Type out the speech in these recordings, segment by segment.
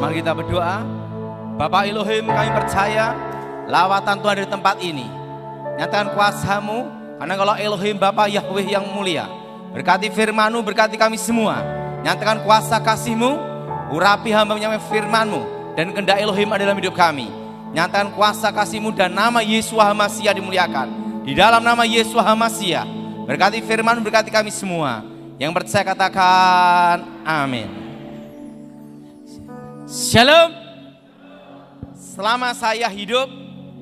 Mari kita berdoa. Bapak Elohim, kami percaya lawatan Tuhan di tempat ini. Nyatakan kuasa-Mu, karena kalau Elohim Bapa Yahweh yang mulia, berkati firman-Mu, berkati kami semua. Nyatakan kuasa kasih-Mu, urapi hamba-Mu firman-Mu, dan kehendak Elohim ada dalam hidup kami. Nyatakan kuasa kasih-Mu dan nama Yesus HaMasiah dimuliakan. Di dalam nama Yesus HaMasiah, berkati firman-Mu, berkati kami semua. Yang percaya katakan amin. Shalom. Selama saya hidup,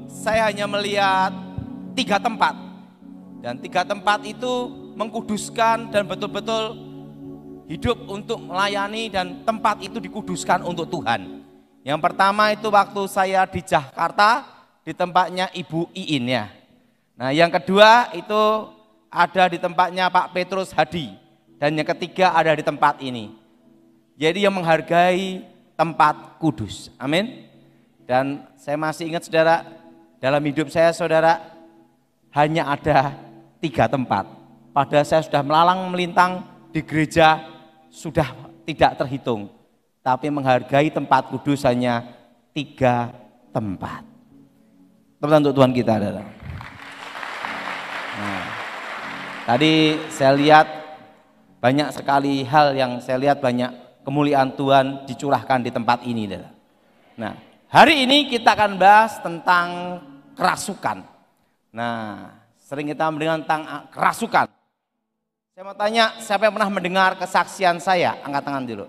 saya hanya melihat 3 tempat. Dan 3 tempat itu mengkuduskan dan betul-betul hidup untuk melayani, dan tempat itu dikuduskan untuk Tuhan. Yang pertama itu waktu saya di Jakarta, di tempatnya Ibu Iin ya. Nah yang kedua itu ada di tempatnya Pak Petrus Hadi. Dan yang ketiga ada di tempat ini. Jadi yang menghargai tempat kudus. Amin. Dan saya masih ingat saudara, dalam hidup saya saudara hanya ada 3 tempat. Padahal saya sudah melalang melintang di gereja sudah tidak terhitung. Tapi menghargai tempat kudus hanya 3 tempat. Tepuk untuk Tuhan kita adalah. Nah, tadi saya lihat banyak sekali hal yang saya lihat, banyak kemuliaan Tuhan dicurahkan di tempat ini adalah. Nah, hari ini kita akan bahas tentang kerasukan. Nah, sering kita mendengar tentang kerasukan. Saya mau tanya, siapa yang pernah mendengar kesaksian saya? Angkat tangan dulu.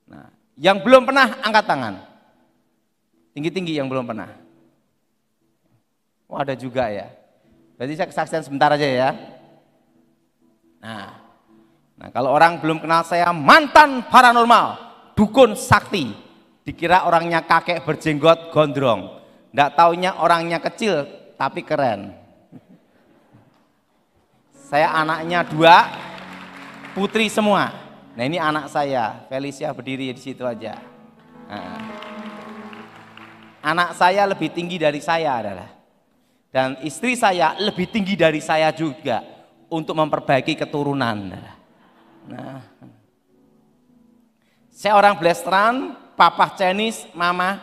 Nah, yang belum pernah angkat tangan. Tinggi-tinggi yang belum pernah. Oh, ada juga ya. Berarti saya kesaksian sebentar aja ya. Nah, kalau orang belum kenal saya, mantan paranormal, dukun sakti. Dikira orangnya kakek berjenggot gondrong. Nggak taunya orangnya kecil tapi keren. Saya anaknya 2, putri semua. Nah ini anak saya, Felicia berdiri di situ aja. Nah, anak saya lebih tinggi dari saya adalah. Dan istri saya lebih tinggi dari saya juga untuk memperbaiki keturunan. Nah, saya orang Blasteran, papa Chinese, mama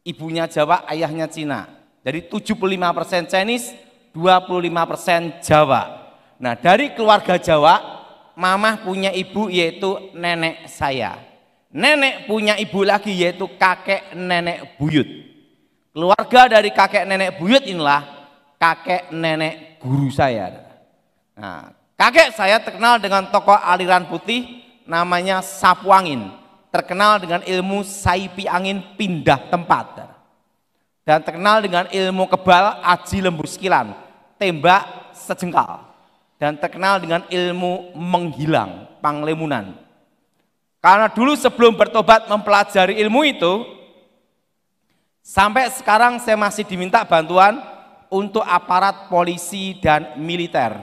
ibunya Jawa, ayahnya Cina. Jadi 75% Chinese, 25% Jawa. Nah, dari keluarga Jawa, mama punya ibu yaitu nenek saya. Nenek punya ibu lagi yaitu kakek nenek buyut. Keluarga dari kakek nenek buyut inilah kakek nenek guru saya. Nah, kakek saya terkenal dengan tokoh aliran putih namanya Sapu Angin. Terkenal dengan ilmu saipi angin pindah tempat. Dan terkenal dengan ilmu kebal aji lembu sekilan, tembak sejengkal. Dan terkenal dengan ilmu menghilang, panglemunan. Karena dulu sebelum bertobat mempelajari ilmu itu, sampai sekarang saya masih diminta bantuan untuk aparat polisi dan militer.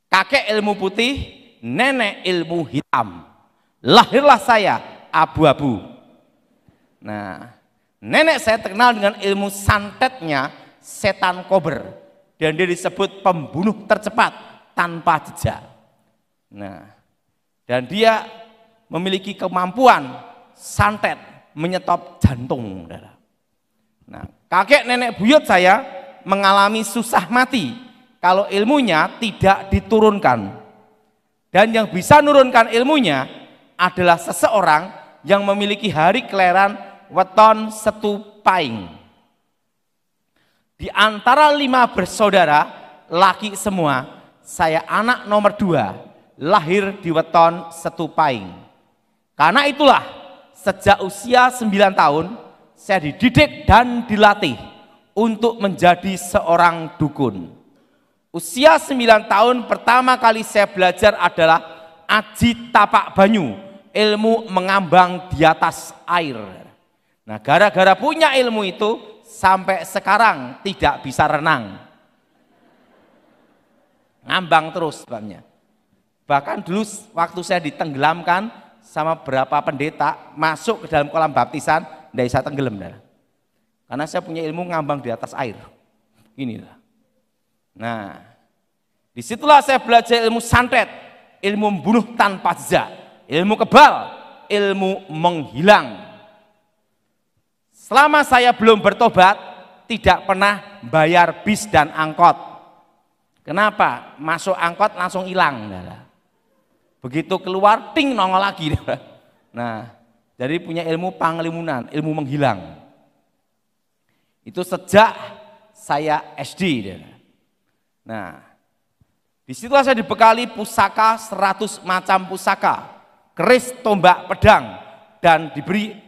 Kakek ilmu putih, nenek ilmu hitam. Lahirlah saya abu-abu. Nah, nenek saya terkenal dengan ilmu santetnya setan kober. Dan dia disebut pembunuh tercepat tanpa jejak. Nah, dan dia memiliki kemampuan santet menyetop jantung. Nah, kakek nenek buyut saya mengalami susah mati kalau ilmunya tidak diturunkan. Dan yang bisa nurunkan ilmunya adalah seseorang yang memiliki hari kelahiran weton Setu Paing. Di antara 5 bersaudara, laki semua, saya anak nomor 2, lahir di weton Setu Paing. Karena itulah, sejak usia 9 tahun, saya dididik dan dilatih untuk menjadi seorang dukun. Usia 9 tahun pertama kali saya belajar adalah aji tapak banyu, ilmu mengambang di atas air. Nah, gara-gara punya ilmu itu, sampai sekarang tidak bisa renang. Ngambang terus sebabnya. Bahkan dulu waktu saya ditenggelamkan sama beberapa pendeta, masuk ke dalam kolam baptisan, tidak bisa tenggelam. Karena saya punya ilmu ngambang di atas air. Inilah. Nah, disitulah saya belajar ilmu santet, ilmu membunuh tanpa jejak, ilmu kebal, ilmu menghilang. Selama saya belum bertobat, tidak pernah bayar bis dan angkot. Kenapa? Masuk angkot langsung hilang. Begitu keluar, ting, nongol lagi. Nah, jadi punya ilmu panglimunan, ilmu menghilang. Itu sejak saya SD. Nah, disitulah saya dibekali pusaka 100 macam pusaka, keris, tombak, pedang, dan diberi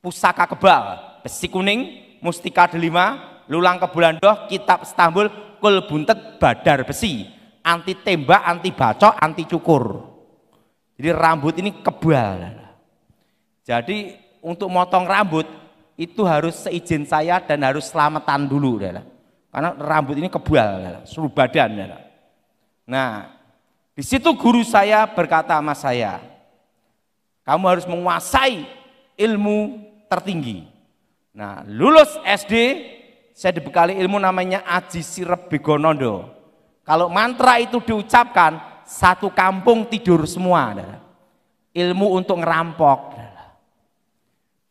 pusaka kebal, besi kuning, mustika delima, lulang kebulandoh, kitab Istanbul, kul buntet, badar besi, anti tembak, anti bacok, anti cukur. Jadi rambut ini kebal. Jadi untuk motong rambut itu harus seizin saya dan harus selamatan dulu, karena rambut ini kebal, seluruh badan. Nah, di situ guru saya berkata sama saya, kamu harus menguasai ilmu tertinggi. Nah, lulus SD saya dibekali ilmu namanya Aji Sirep Begonondo. Kalau mantra itu diucapkan, satu kampung tidur semua. Ilmu untuk ngerampok.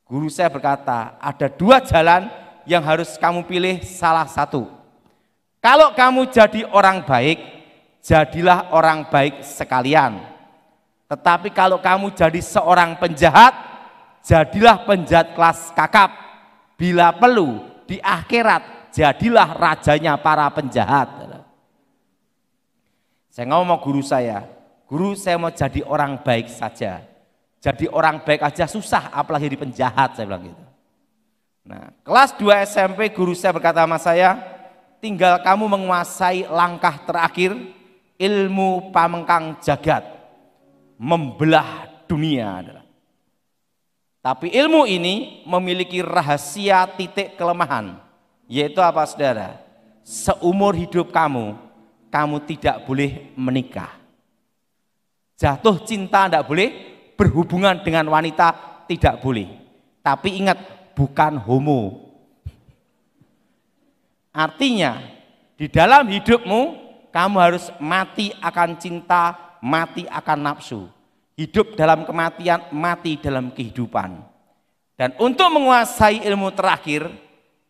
Guru saya berkata, ada 2 jalan yang harus kamu pilih salah satu. Kalau kamu jadi orang baik, jadilah orang baik sekalian. Tetapi kalau kamu jadi seorang penjahat, jadilah penjahat kelas kakap. Bila perlu, di akhirat, jadilah rajanya para penjahat. Saya ngomong guru saya, guru saya mau jadi orang baik saja. Jadi orang baik aja susah, apalagi jadi penjahat, saya bilang gitu. Nah, kelas 2 SMP guru saya berkata sama saya, tinggal kamu menguasai langkah terakhir, ilmu pamengkang jagat, membelah dunia. Tapi ilmu ini memiliki rahasia titik kelemahan, yaitu apa saudara? Seumur hidup kamu, kamu tidak boleh menikah. Jatuh cinta tidak boleh, berhubungan dengan wanita tidak boleh. Tapi ingat, bukan homo. Artinya di dalam hidupmu kamu harus mati akan cinta, mati akan nafsu. Hidup dalam kematian, mati dalam kehidupan. Dan untuk menguasai ilmu terakhir,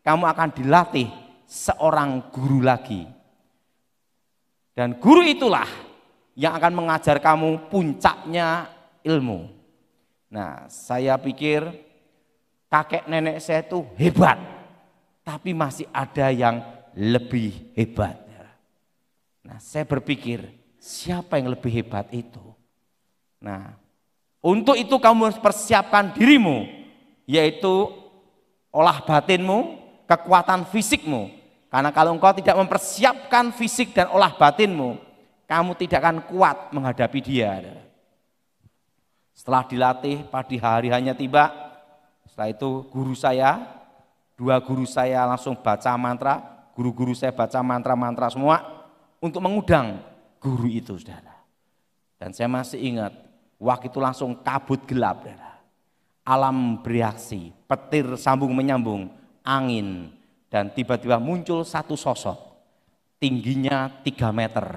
kamu akan dilatih seorang guru lagi. Dan guru itulah yang akan mengajar kamu puncaknya ilmu. Nah, saya pikir kakek nenek saya itu hebat, tapi masih ada yang lebih hebat. Nah, saya berpikir siapa yang lebih hebat itu? Nah, untuk itu kamu harus persiapkan dirimu, yaitu olah batinmu, kekuatan fisikmu. Karena kalau engkau tidak mempersiapkan fisik dan olah batinmu, kamu tidak akan kuat menghadapi dia. Setelah dilatih, pagi hari hanya tiba. Setelah itu guru saya, 2 guru saya langsung baca mantra. Guru-guru saya baca mantra-mantra semua untuk mengundang guru itu, saudara. Dan saya masih ingat, waktu itu langsung kabut gelap, saudara. Alam bereaksi, petir sambung menyambung, angin. Dan tiba-tiba muncul satu sosok, tingginya 3 meter.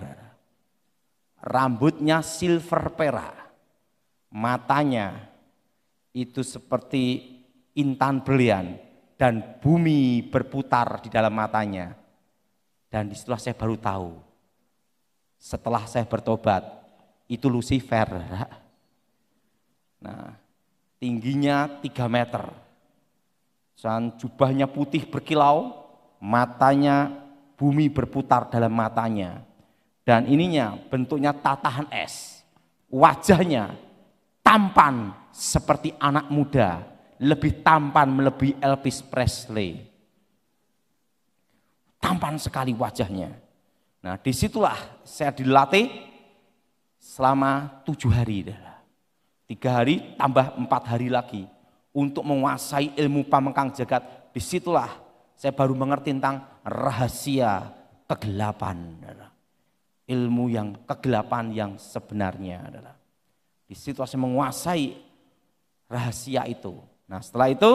Rambutnya silver perak. Matanya itu seperti intan berlian dan bumi berputar di dalam matanya. Dan disitulah saya baru tahu, setelah saya bertobat, itu Lucifer. Nah, tingginya 3 meter, dan jubahnya putih berkilau, matanya bumi berputar dalam matanya. Dan ininya bentuknya tatahan es, wajahnya tampan seperti anak muda, lebih tampan melebihi Elvis Presley. Tampan sekali wajahnya. Nah, disitulah saya dilatih selama 7 hari. 3 hari tambah 4 hari lagi untuk menguasai ilmu pamengkang jagat. Disitulah saya baru mengerti tentang rahasia kegelapan. Ilmu yang kegelapan yang sebenarnya adalah. Di situ saya menguasai rahasia itu. Nah, setelah itu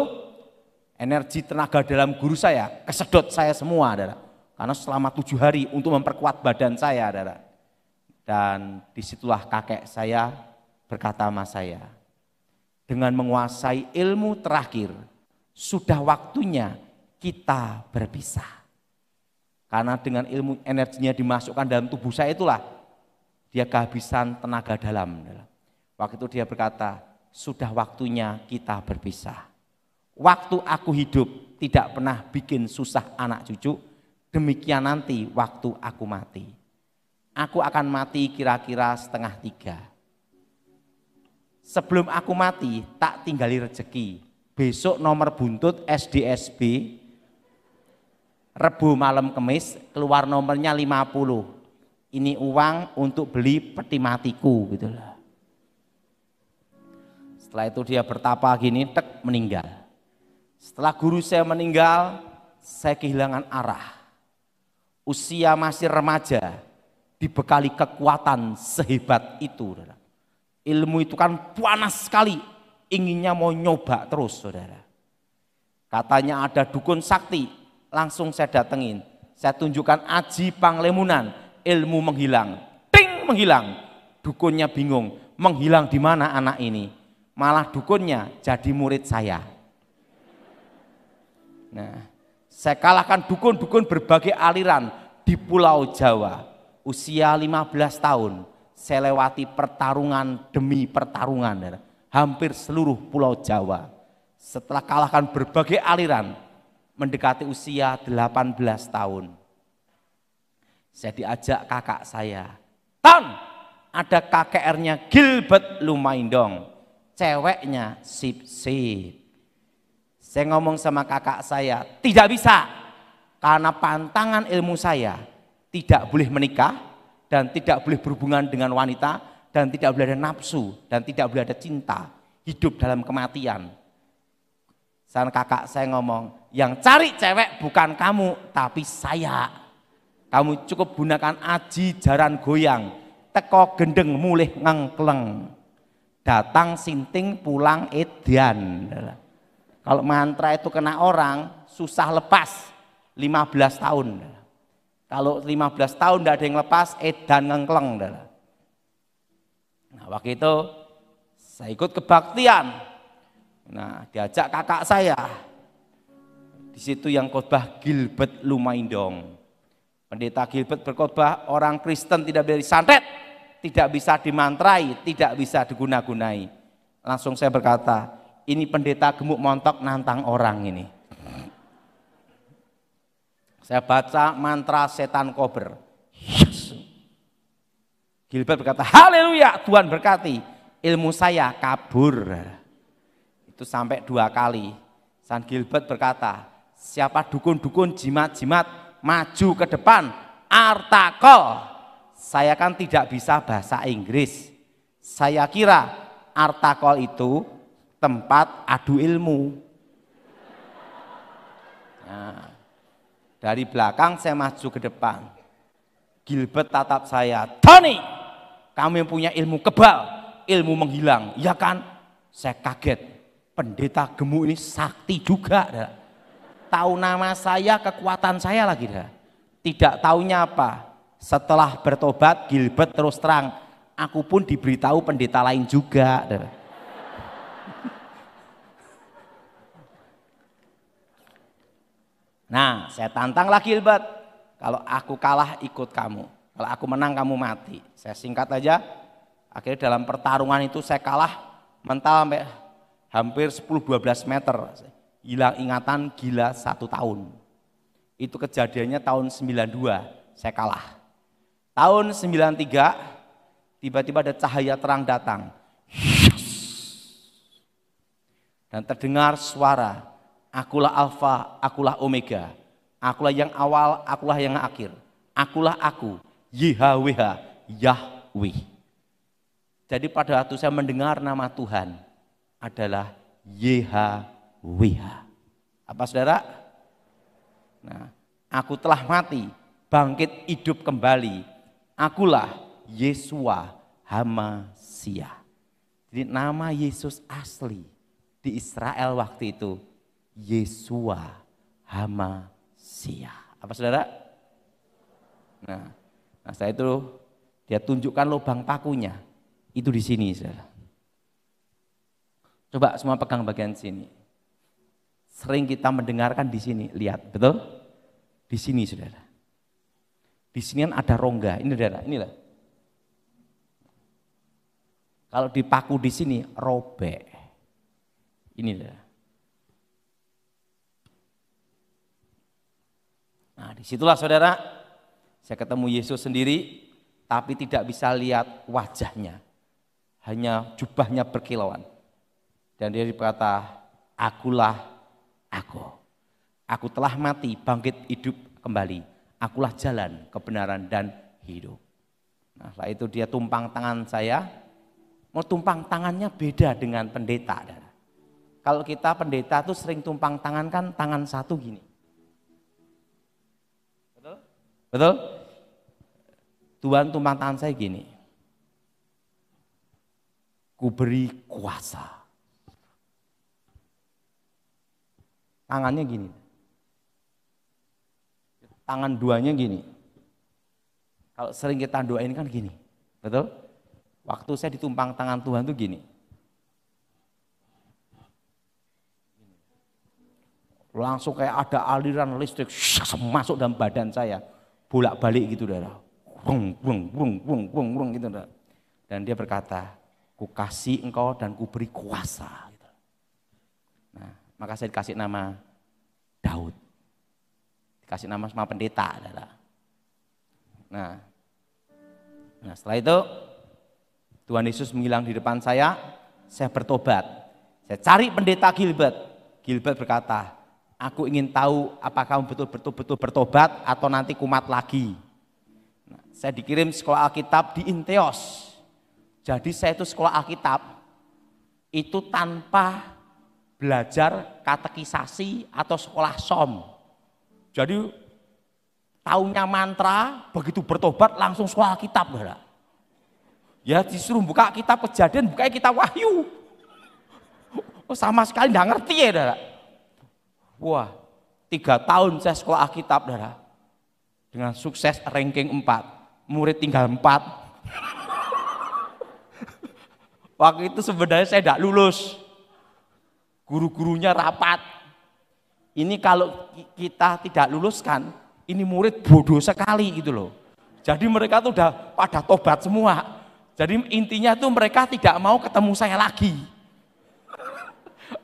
energi tenaga dalam guru saya kesedot saya semua, adalah karena selama 7 hari untuk memperkuat badan saya, adalah. Dan disitulah kakek saya berkata sama saya, dengan menguasai ilmu terakhir, sudah waktunya kita berpisah. Karena dengan ilmu energinya dimasukkan dalam tubuh saya itulah dia kehabisan tenaga dalam. Waktu itu dia berkata, sudah waktunya kita berpisah. Waktu aku hidup tidak pernah bikin susah anak cucu, demikian nanti waktu aku mati. Aku akan mati kira-kira 2:30. Sebelum aku mati, tak tinggali rezeki. Besok nomor buntut SDSB, Rebu malam Kemis, keluar nomornya 50. Ini uang untuk beli peti matiku gitu loh. Setelah itu dia bertapa gini, tek, meninggal. Setelah guru saya meninggal, saya kehilangan arah. Usia masih remaja, dibekali kekuatan sehebat itu. Saudara. Ilmu itu kan panas sekali, inginnya mau nyoba terus saudara. Katanya ada dukun sakti, langsung saya datengin. Saya tunjukkan aji panglemunan, ilmu menghilang. Ting, menghilang. Dukunnya bingung, menghilang di mana anak ini? Malah dukunnya jadi murid saya. Nah, saya kalahkan dukun-dukun berbagai aliran di Pulau Jawa. Usia 15 tahun, saya lewati pertarungan demi pertarungan. Hampir seluruh Pulau Jawa. Setelah kalahkan berbagai aliran, mendekati usia 18 tahun. Saya diajak kakak saya, Ton, ada KKR-nya Gilbert Lumaindong, ceweknya sip-sip. Saya ngomong sama kakak saya, tidak bisa, karena pantangan ilmu saya tidak boleh menikah, dan tidak boleh berhubungan dengan wanita, dan tidak boleh ada nafsu, dan tidak boleh ada cinta, hidup dalam kematian. Sang kakak saya ngomong, yang cari cewek bukan kamu, tapi saya. Kamu cukup gunakan aji jaran goyang, teko gendeng mulih ngengkleng. Datang sinting pulang edan. Kalau mantra itu kena orang, susah lepas 15 tahun. Kalau 15 tahun tidak ada yang lepas, edan ngengkleng. Nah, waktu itu saya ikut kebaktian. Nah, diajak kakak saya. Di situ yang khotbah Gilbert Lumaindong. Pendeta Gilbert berkhotbah, orang Kristen tidak bisa disantet, tidak bisa dimantrai, tidak bisa diguna-gunai. Langsung saya berkata, ini pendeta gemuk montok nantang orang ini. Saya baca mantra setan kober. Gilbert berkata, haleluya, Tuhan berkati. Ilmu saya kabur. Itu sampai 2 kali. San Gilbert berkata, siapa dukun-dukun jimat-jimat maju ke depan, artakol. Saya kan tidak bisa bahasa Inggris. Saya kira artakol itu tempat adu ilmu. Nah, dari belakang saya maju ke depan. Gilbert tatap saya, Tony, kamu yang punya ilmu kebal, ilmu menghilang, ya kan? Saya kaget, pendeta gemuk ini sakti juga. Tahu nama saya, kekuatan saya lagi. Tidak taunya apa, setelah bertobat Gilbert terus terang, aku pun diberitahu pendeta lain juga. Nah, saya tantang lagi Gilbert, kalau aku kalah ikut kamu, kalau aku menang kamu mati. Saya singkat aja, akhirnya dalam pertarungan itu saya kalah mental sampai hampir 10-12 meter. Hilang ingatan, gila 1 tahun. Itu kejadiannya tahun 92, saya kalah. Tahun 93, tiba-tiba ada cahaya terang datang. Dan terdengar suara, akulah Alfa, akulah Omega, akulah yang awal, akulah yang akhir, akulah aku, YHWH, Yahweh. Jadi pada waktu saya mendengar nama Tuhan adalah YHWH. Apa saudara? Nah, aku telah mati, bangkit hidup kembali. Akulah Yesua Hamasia. Jadi nama Yesus asli di Israel waktu itu Yesua Hamasia. Apa saudara? Nah, saya itu dia tunjukkan lubang pakunya. Itu di sini, saudara. Coba semua pegang bagian sini. Sering kita mendengarkan di sini, lihat, betul? Di sini, saudara. Di sini kan ada rongga, ini saudara, inilah. Kalau dipaku di sini, robek. Ini saudara. Nah, disitulah saudara, saya ketemu Yesus sendiri, tapi tidak bisa lihat wajahnya. Hanya jubahnya berkilauan. Dan dia berkata, akulah aku. Aku telah mati, bangkit hidup kembali. Akulah jalan, kebenaran, dan hidup. Nah, setelah itu dia tumpang tangan saya. Mau tumpang tangannya beda dengan pendeta. Kalau kita pendeta tuh sering tumpang tangan kan tangan satu gini. Betul? Betul? Tuhan tumpang tangan saya gini. Ku beri kuasa. Tangannya gini. Tangan duanya gini. Kalau sering kita doain kan gini. Betul? Waktu saya ditumpang tangan Tuhan tuh gini. Langsung kayak ada aliran listrik masuk dalam badan saya. Bolak-balik gitu, saudara. Wung, wung, wung, wung, wung, wung, gitu, saudara. Dan dia berkata, ku kasih engkau dan ku beri kuasa. Gitu. Nah, maka saya dikasih nama Daud. Dikasih nama sama pendeta. Saudara. Nah, setelah itu Tuhan Yesus menghilang di depan saya bertobat. Saya cari pendeta Gilbert. Gilbert berkata, aku ingin tahu apakah kamu betul-betul bertobat atau nanti kumat lagi. Nah, saya dikirim sekolah Alkitab di Inteos. Jadi saya itu sekolah Alkitab itu tanpa belajar katekisasi atau sekolah som. Jadi taunya mantra, begitu bertobat langsung sekolah Alkitab. Ya disuruh buka kitab Kejadian, buka kitab Wahyu. Oh, sama sekali nggak ngerti ya, saudara. Wah, 3 tahun saya sekolah Alkitab, saudara. Dengan sukses ranking 4, murid tinggal 4. Waktu itu sebenarnya saya tidak lulus. Guru-gurunya rapat. Ini kalau kita tidak lulus kan, ini murid bodoh sekali gitu loh. Jadi mereka tuh udah pada tobat semua. Jadi intinya tuh mereka tidak mau ketemu saya lagi.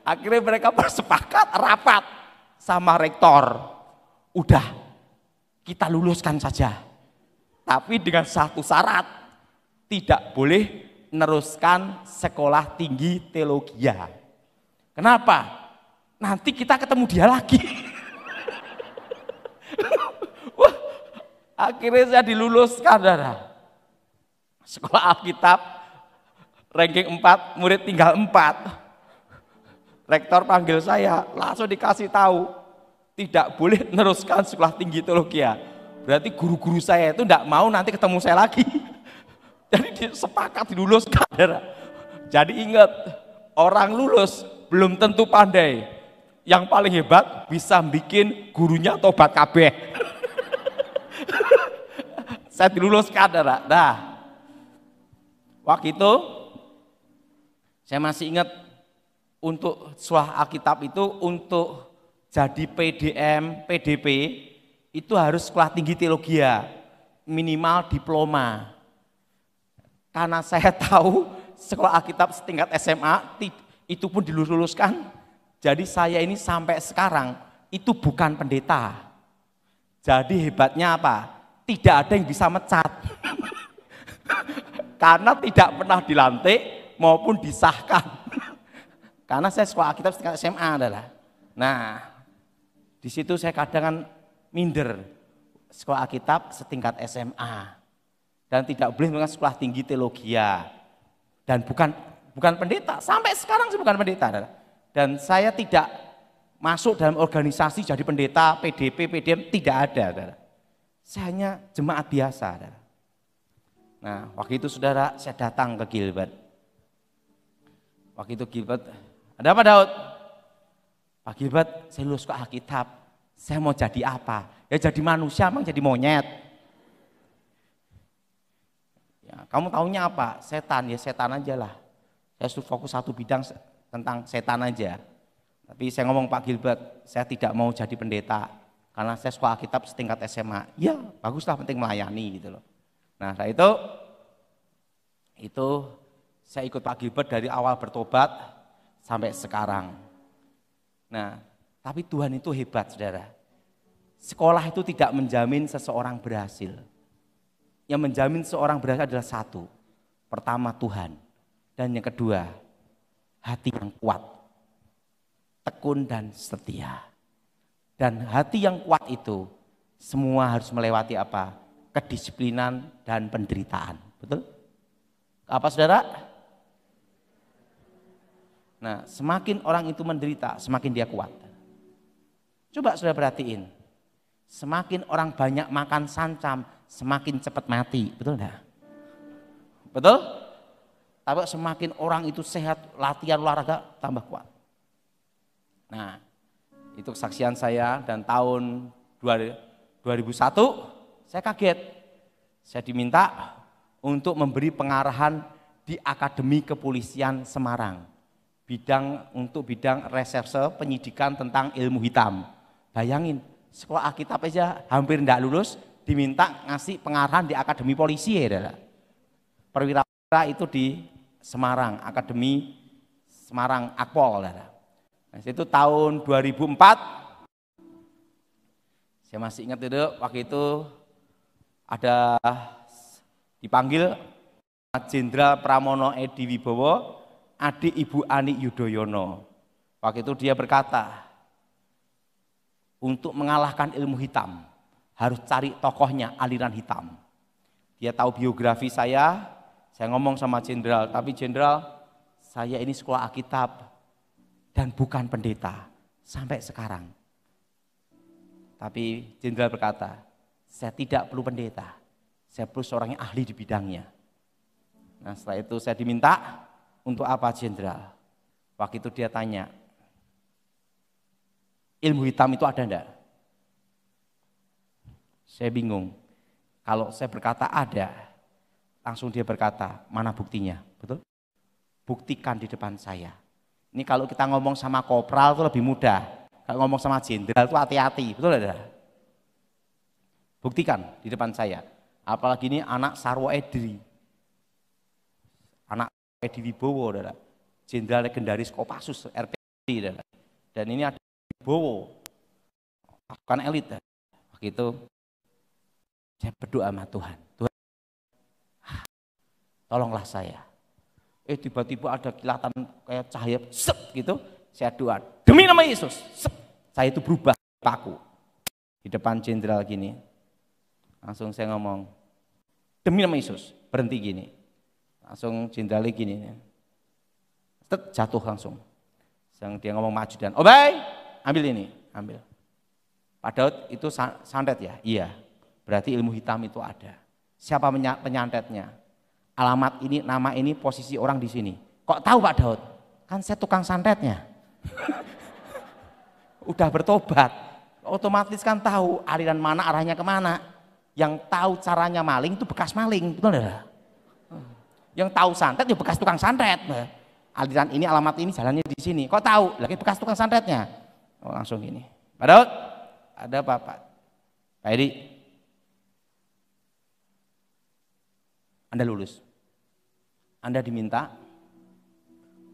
Akhirnya mereka bersepakat rapat sama rektor. Udah, kita luluskan saja. Tapi dengan satu syarat, tidak boleh meneruskan sekolah tinggi teologi. Kenapa? Nanti kita ketemu dia lagi. Wah, akhirnya saya diluluskan, saudara. Sekolah Alkitab, ranking 4, murid tinggal 4. Rektor panggil saya, langsung dikasih tahu, tidak boleh meneruskan sekolah tinggi teologi. Berarti guru-guru saya itu tidak mau nanti ketemu saya lagi. Jadi sepakat diluluskan. Jadi ingat, orang lulus belum tentu pandai. Yang paling hebat bisa bikin gurunya tobat kabeh. Saya diluluskan, saudara. Nah, waktu itu saya masih ingat untuk sekolah Alkitab itu untuk jadi PDM, PDP itu harus sekolah tinggi teologi, minimal diploma. Karena saya tahu sekolah Alkitab setingkat SMA itu pun diluluskan. Jadi saya ini sampai sekarang itu bukan pendeta. Jadi hebatnya apa? Tidak ada yang bisa mecat. Karena tidak pernah dilantik maupun disahkan. Karena saya sekolah Alkitab setingkat SMA adalah. Nah, di situ saya kadang kan minder. Sekolah Alkitab setingkat SMA. Dan tidak boleh melakukan sekolah tinggi teologi. Dan bukan pendeta. Sampai sekarang saya bukan pendeta. Adalah. Dan saya tidak masuk dalam organisasi jadi pendeta, PDP, PDM, tidak ada. Adalah. Saya hanya jemaat biasa. Adalah. Nah, waktu itu saudara saya datang ke Gilbert. Waktu itu Gilbert, ada apa Daud? Pak Gilbert, saya lulus ke Alkitab. Saya mau jadi apa? Ya jadi manusia, emang jadi monyet. Ya, kamu taunya apa? Setan, ya setan aja lah. Saya suruh fokus satu bidang, tentang setan aja. Tapi saya ngomong Pak Gilbert, saya tidak mau jadi pendeta karena saya sekolah Alkitab setingkat SMA. Ya baguslah, penting melayani gitu loh. Nah setelah itu saya ikut Pak Gilbert dari awal bertobat sampai sekarang. Nah tapi Tuhan itu hebat saudara. Sekolah itu tidak menjamin seseorang berhasil. Yang menjamin seorang berhasil adalah satu. Pertama Tuhan. Dan yang kedua hati yang kuat, tekun dan setia. Dan hati yang kuat itu semua harus melewati apa? Kedisiplinan dan penderitaan. Betul? Apa saudara? Nah semakin orang itu menderita semakin dia kuat. Coba saudara perhatiin, semakin orang banyak makan sancam semakin cepat mati. Betul enggak? Betul? Tapi semakin orang itu sehat, latihan olahraga tambah kuat. Nah, itu kesaksian saya dan tahun 2001 saya kaget. Saya diminta untuk memberi pengarahan di Akademi Kepolisian Semarang. Untuk bidang reserse penyidikan tentang ilmu hitam. Bayangin, sekolah Alkitab aja hampir enggak lulus, diminta ngasih pengarahan di Akademi Polisi ya. Perwira itu di Semarang, Akademi Semarang Akpol. Nah, itu tahun 2004. Saya masih ingat itu, waktu itu ada dipanggil Jenderal Pramono Edi Wibowo, adik Ibu Ani Yudhoyono. Waktu itu dia berkata, untuk mengalahkan ilmu hitam harus cari tokohnya aliran hitam. Dia tahu biografi saya ngomong sama jenderal, tapi jenderal saya ini sekolah Alkitab dan bukan pendeta sampai sekarang. Tapi jenderal berkata, saya tidak perlu pendeta, saya perlu seorang yang ahli di bidangnya. Nah setelah itu saya diminta untuk apa jenderal? Waktu itu dia tanya, ilmu hitam itu ada enggak? Saya bingung, kalau saya berkata ada, langsung dia berkata, mana buktinya? Betul? Buktikan di depan saya. Ini kalau kita ngomong sama kopral itu lebih mudah. Kalau ngomong sama jenderal itu hati-hati. Betul tidak? Buktikan di depan saya. Apalagi ini anak Sarwo Edri. Anak Edi Wibowo. Jenderal legendaris Kopassus RPD. Dan ini ada Wibowo. Bukan elit. Begitu. Saya berdoa sama Tuhan. Tolonglah saya. Tiba-tiba ada kilatan kayak cahaya, sep gitu. Saya doa, demi nama Yesus, sep. Saya itu berubah paku. Di depan jenderal gini. Langsung saya ngomong, demi nama Yesus, berhenti gini. Langsung jenderal gini. Jatuh langsung. Dia ngomong maju dan, Obey, ambil ini, ambil. Pak Daud itu santet ya? Iya. Berarti ilmu hitam itu ada. Siapa penyantetnya? Alamat ini, nama ini, posisi orang di sini. Kok tahu Pak Daud? Kan saya tukang santetnya. Udah bertobat, otomatis kan tahu aliran mana, arahnya kemana. Yang tahu caranya maling itu bekas maling, betul enggak? Yang tahu santet ya bekas tukang santet. Aliran ini, alamat ini, jalannya di sini. Kok tahu? Lagi bekas tukang santetnya. Oh, langsung gini. Pak Daud, ada apa Pak? Pak Edi, Anda lulus. Anda diminta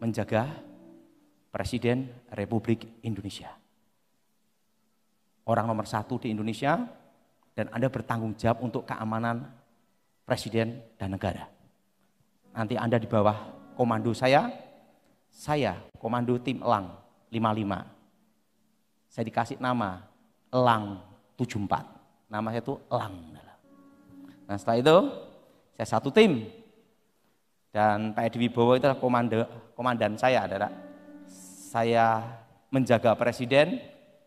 menjaga Presiden Republik Indonesia. Orang nomor 1 di Indonesia, dan Anda bertanggung jawab untuk keamanan Presiden dan negara. Nanti Anda di bawah komando saya komando tim Elang 55. Saya dikasih nama Elang 74. Nama saya itu Elang. Nah setelah itu, saya satu tim. Dan Pak Edi Wibowo itu adalah komandan saya, adalah saya menjaga presiden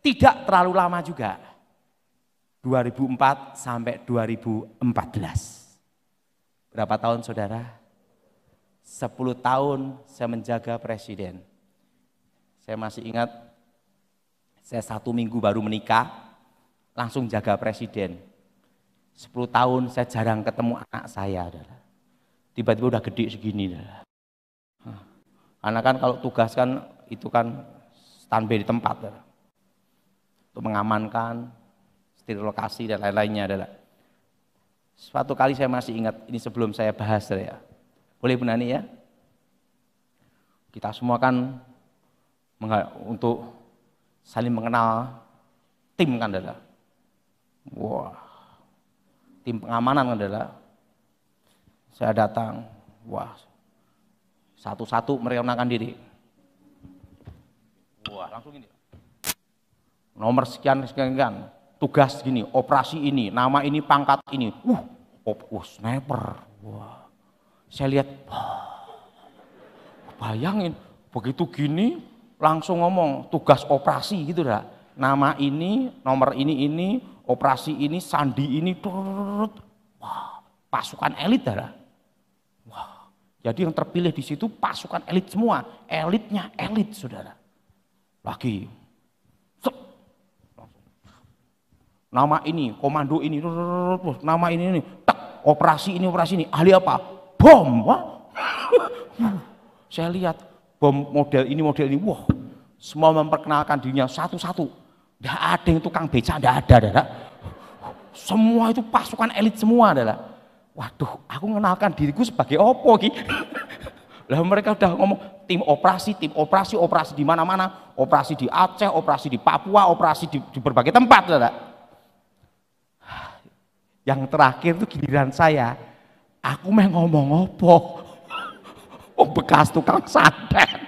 tidak terlalu lama juga. 2004 sampai 2014. Berapa tahun saudara? 10 tahun saya menjaga presiden. Saya masih ingat, saya 1 minggu baru menikah, langsung jaga presiden. 10 tahun saya jarang ketemu anak saya. Tiba-tiba udah gede segini. Karena kan kalau tugas kan itu kan standby di tempat ya. Untuk mengamankan, steril lokasi dan lain-lainnya adalah. Suatu kali saya masih ingat, ini sebelum saya bahas ya. Boleh Bu Nani ya? Kita semua kan untuk saling mengenal tim kan adalah. Wah. Tim pengamanan kan adalah. Saya datang, wah. Satu-satu mereka menangkan diri. Wah, langsung ini. Nomor sekian sekian, tugas gini, operasi ini, nama ini, pangkat ini. Sniper. Wah. Saya lihat, bayangin, begitu gini langsung ngomong tugas operasi gitu dah. Nama ini, nomor ini, operasi ini, sandi ini, wah, pasukan elit dah. Wah, jadi yang terpilih di situ pasukan elit semua, elitnya elit saudara. Lagi, nama ini, komando ini, nama ini, tak, operasi ini, ahli apa? Bom, wah. Saya lihat bom model ini, wah, semua memperkenalkan dirinya satu-satu. Tidak ada yang tukang beca, tidak ada. Semua itu pasukan elit semua adalah. Waduh, aku mengenalkan diriku sebagai opo ki. Lah mereka udah ngomong tim operasi di mana-mana, operasi di Aceh, operasi di Papua, operasi di berbagai tempat adalah. Yang terakhir itu giliran saya, aku mau ngomong opo. Oh, bekas tukang santet.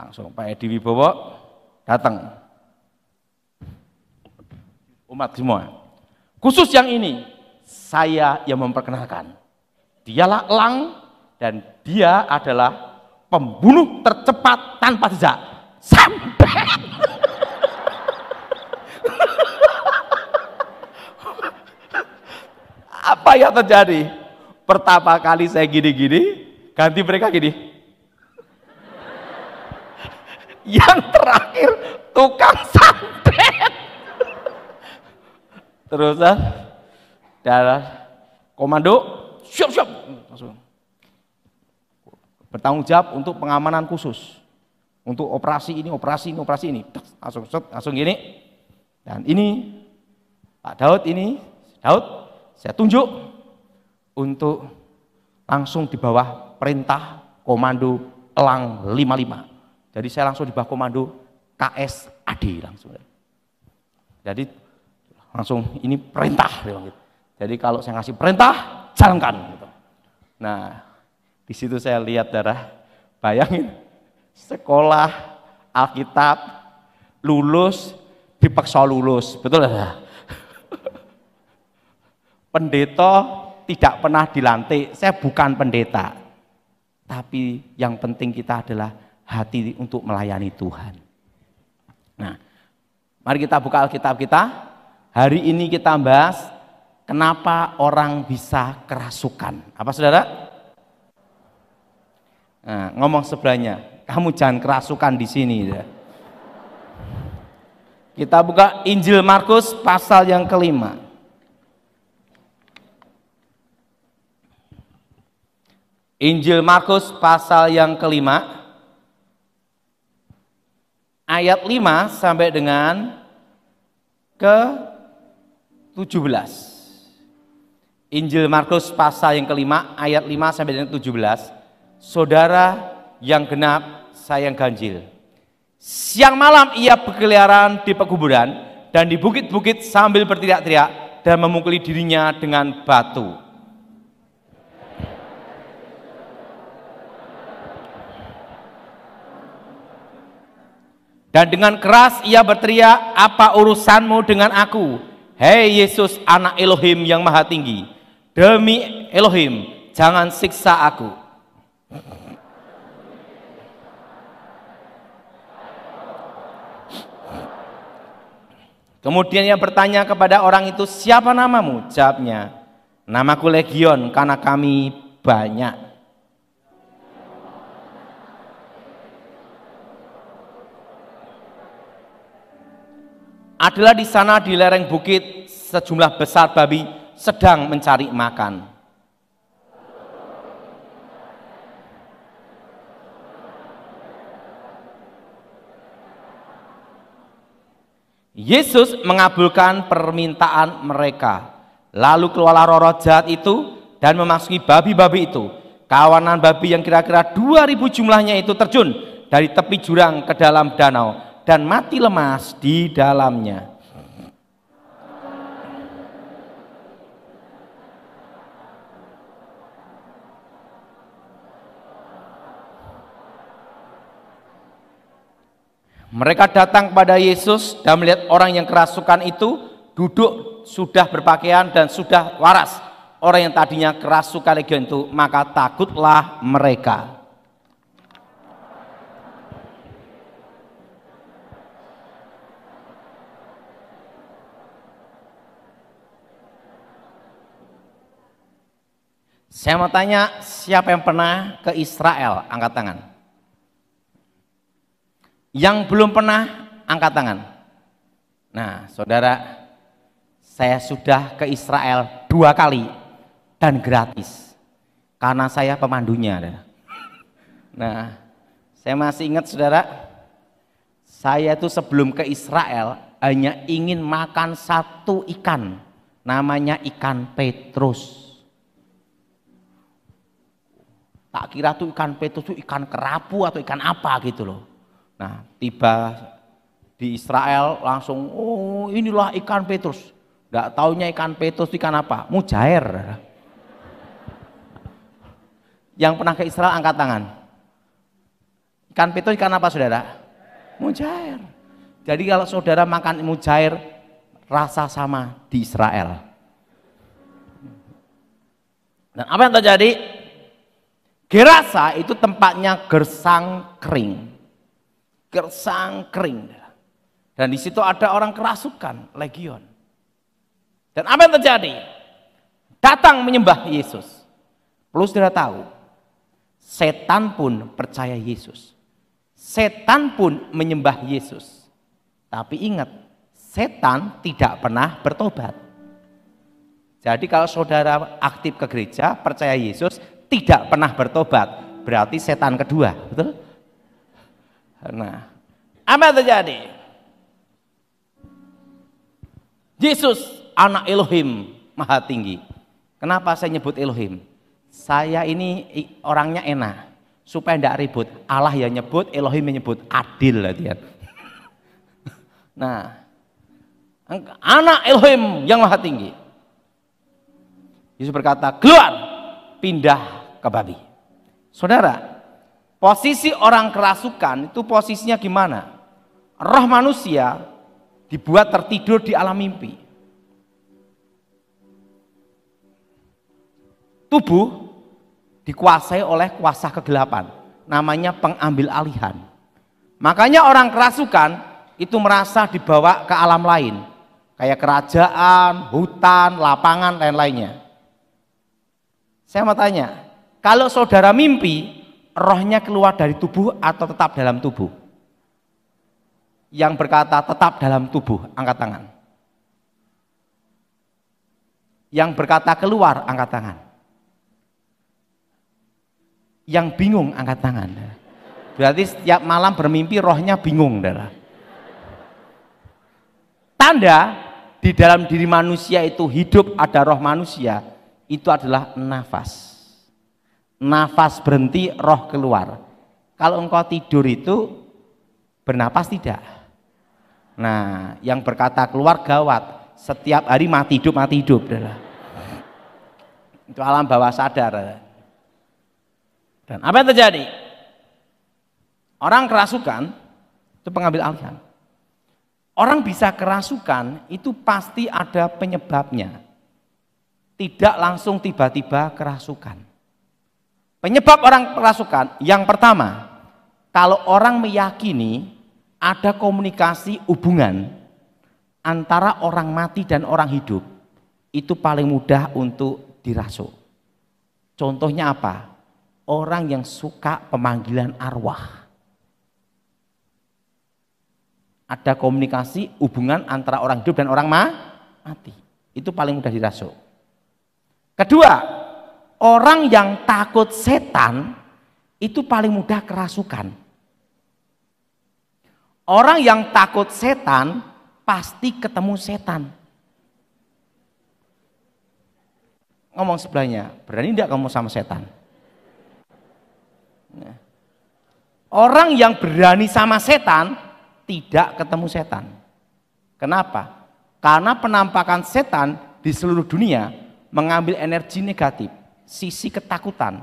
Langsung Pak Edi Wibowo datang. Umat semua. Khusus yang ini, saya yang memperkenalkan. Dialah Elang dan dia adalah pembunuh tercepat tanpa jejak. Sampai. Apa yang terjadi? Pertama kali saya gini-gini, ganti mereka gini. Yang terakhir tukang santet. Terus dan komando siap langsung bertanggung jawab untuk pengamanan khusus untuk operasi ini langsung gini. Dan ini Pak Daud saya tunjuk untuk langsung di bawah perintah komando Elang 55. Jadi saya langsung di bawah komando KSAD langsung. Jadi langsung ini perintah. Jadi kalau saya ngasih perintah, jalankan. Nah, di situ saya lihat darah. Bayangin, sekolah Alkitab lulus dipaksa lulus, betul ya? Pendeta tidak pernah dilantik. Saya bukan pendeta, tapi yang penting kita adalah hati untuk melayani Tuhan. Nah, mari kita buka Alkitab kita. Hari ini kita bahas kenapa orang bisa kerasukan. Apa saudara? Nah, ngomong sebelahnya, kamu jangan kerasukan di sini. Ya. Kita buka Injil Markus pasal yang kelima. Injil Markus pasal yang kelima. Ayat 5 sampai dengan ke-17. Injil Markus pasal yang kelima, ayat 5 sampai dengan 17. Saudara yang genap, saya yang ganjil. Siang malam ia berkeliaran di pekuburan dan di bukit-bukit sambil berteriak-teriak dan memukuli dirinya dengan batu. Dan dengan keras ia berteriak, apa urusanmu dengan aku? Hei Yesus anak Elohim yang maha tinggi. Demi Elohim, jangan siksa aku. Kemudian ia bertanya kepada orang itu, siapa namamu? Jawabnya, namaku Legion karena kami banyak. Adalah di sana di lereng bukit sejumlah besar babi sedang mencari makan. Yesus mengabulkan permintaan mereka. Lalu keluarlah roh jahat itu dan memasuki babi-babi itu. Kawanan babi yang kira-kira 2000 jumlahnya itu terjun dari tepi jurang ke dalam danau dan mati lemas di dalamnya. Mereka datang kepada Yesus dan melihat orang yang kerasukan itu duduk sudah berpakaian dan sudah waras. Orang yang tadinya kerasukan legion itu, maka takutlah mereka. Saya mau tanya, siapa yang pernah ke Israel? Angkat tangan. Yang belum pernah, angkat tangan. Nah, saudara, saya sudah ke Israel 2 kali dan gratis karena saya pemandunya. Nah, saya masih ingat, saudara, saya itu sebelum ke Israel hanya ingin makan satu ikan, namanya ikan Petrus. Tak kira tuh ikan Petrus itu ikan kerapu atau ikan apa gitu loh. Nah, tiba di Israel langsung, oh inilah ikan Petrus. Nggak taunya ikan Petrus ikan apa? Mujair. Yang pernah ke Israel angkat tangan. Ikan Petrus ikan apa, saudara? Mujair. Jadi kalau saudara makan mujair, rasa sama di Israel. Dan apa yang terjadi? Gerasa itu tempatnya gersang kering. Gersang kering. Dan di situ ada orang kerasukan, legion. Dan apa yang terjadi? Datang menyembah Yesus. Perlu saudara tahu, setan pun percaya Yesus. Setan pun menyembah Yesus. Tapi ingat, setan tidak pernah bertobat. Jadi kalau saudara aktif ke gereja, percaya Yesus, tidak pernah bertobat, berarti setan kedua, betul? Nah, apa yang terjadi? Yesus anak Elohim Maha Tinggi. Kenapa saya nyebut Elohim? Saya ini orangnya enak, supaya tidak ribut. Allah yang nyebut, Elohim yang nyebut, adil lah dia. Nah, anak Elohim yang Maha Tinggi. Yesus berkata, keluar, pindah ke babi. Saudara, posisi orang kerasukan itu posisinya gimana? Roh manusia dibuat tertidur di alam mimpi. Tubuh dikuasai oleh kuasa kegelapan, namanya pengambil alihan. Makanya orang kerasukan itu merasa dibawa ke alam lain, kayak kerajaan, hutan, lapangan, lain-lainnya. Saya mau tanya, kalau saudara mimpi, rohnya keluar dari tubuh atau tetap dalam tubuh? Yang berkata tetap dalam tubuh, angkat tangan. Yang berkata keluar, angkat tangan. Yang bingung, angkat tangan. Berarti setiap malam bermimpi rohnya bingung. Tanda di dalam diri manusia itu hidup ada roh manusia, itu adalah nafas. Nafas berhenti, roh keluar. Kalau engkau tidur itu bernapas tidak? Nah, yang berkata keluar gawat. Setiap hari mati hidup. Itu alam bawah sadar. Dan apa yang terjadi? Orang kerasukan itu pengambil alihan. Orang bisa kerasukan itu pasti ada penyebabnya. Tidak langsung tiba-tiba kerasukan. Penyebab orang kerasukan, yang pertama, kalau orang meyakini ada komunikasi hubungan antara orang mati dan orang hidup, itu paling mudah untuk dirasuk. Contohnya apa? Orang yang suka pemanggilan arwah. Ada komunikasi hubungan antara orang hidup dan orang mati. Itu paling mudah dirasuk. Kedua, orang yang takut setan itu paling mudah kerasukan. Orang yang takut setan pasti ketemu setan. Ngomong sebelahnya, berani tidak kamu sama setan? Orang yang berani sama setan tidak ketemu setan. Kenapa? Karena penampakan setan di seluruh dunia mengambil energi negatif, sisi ketakutan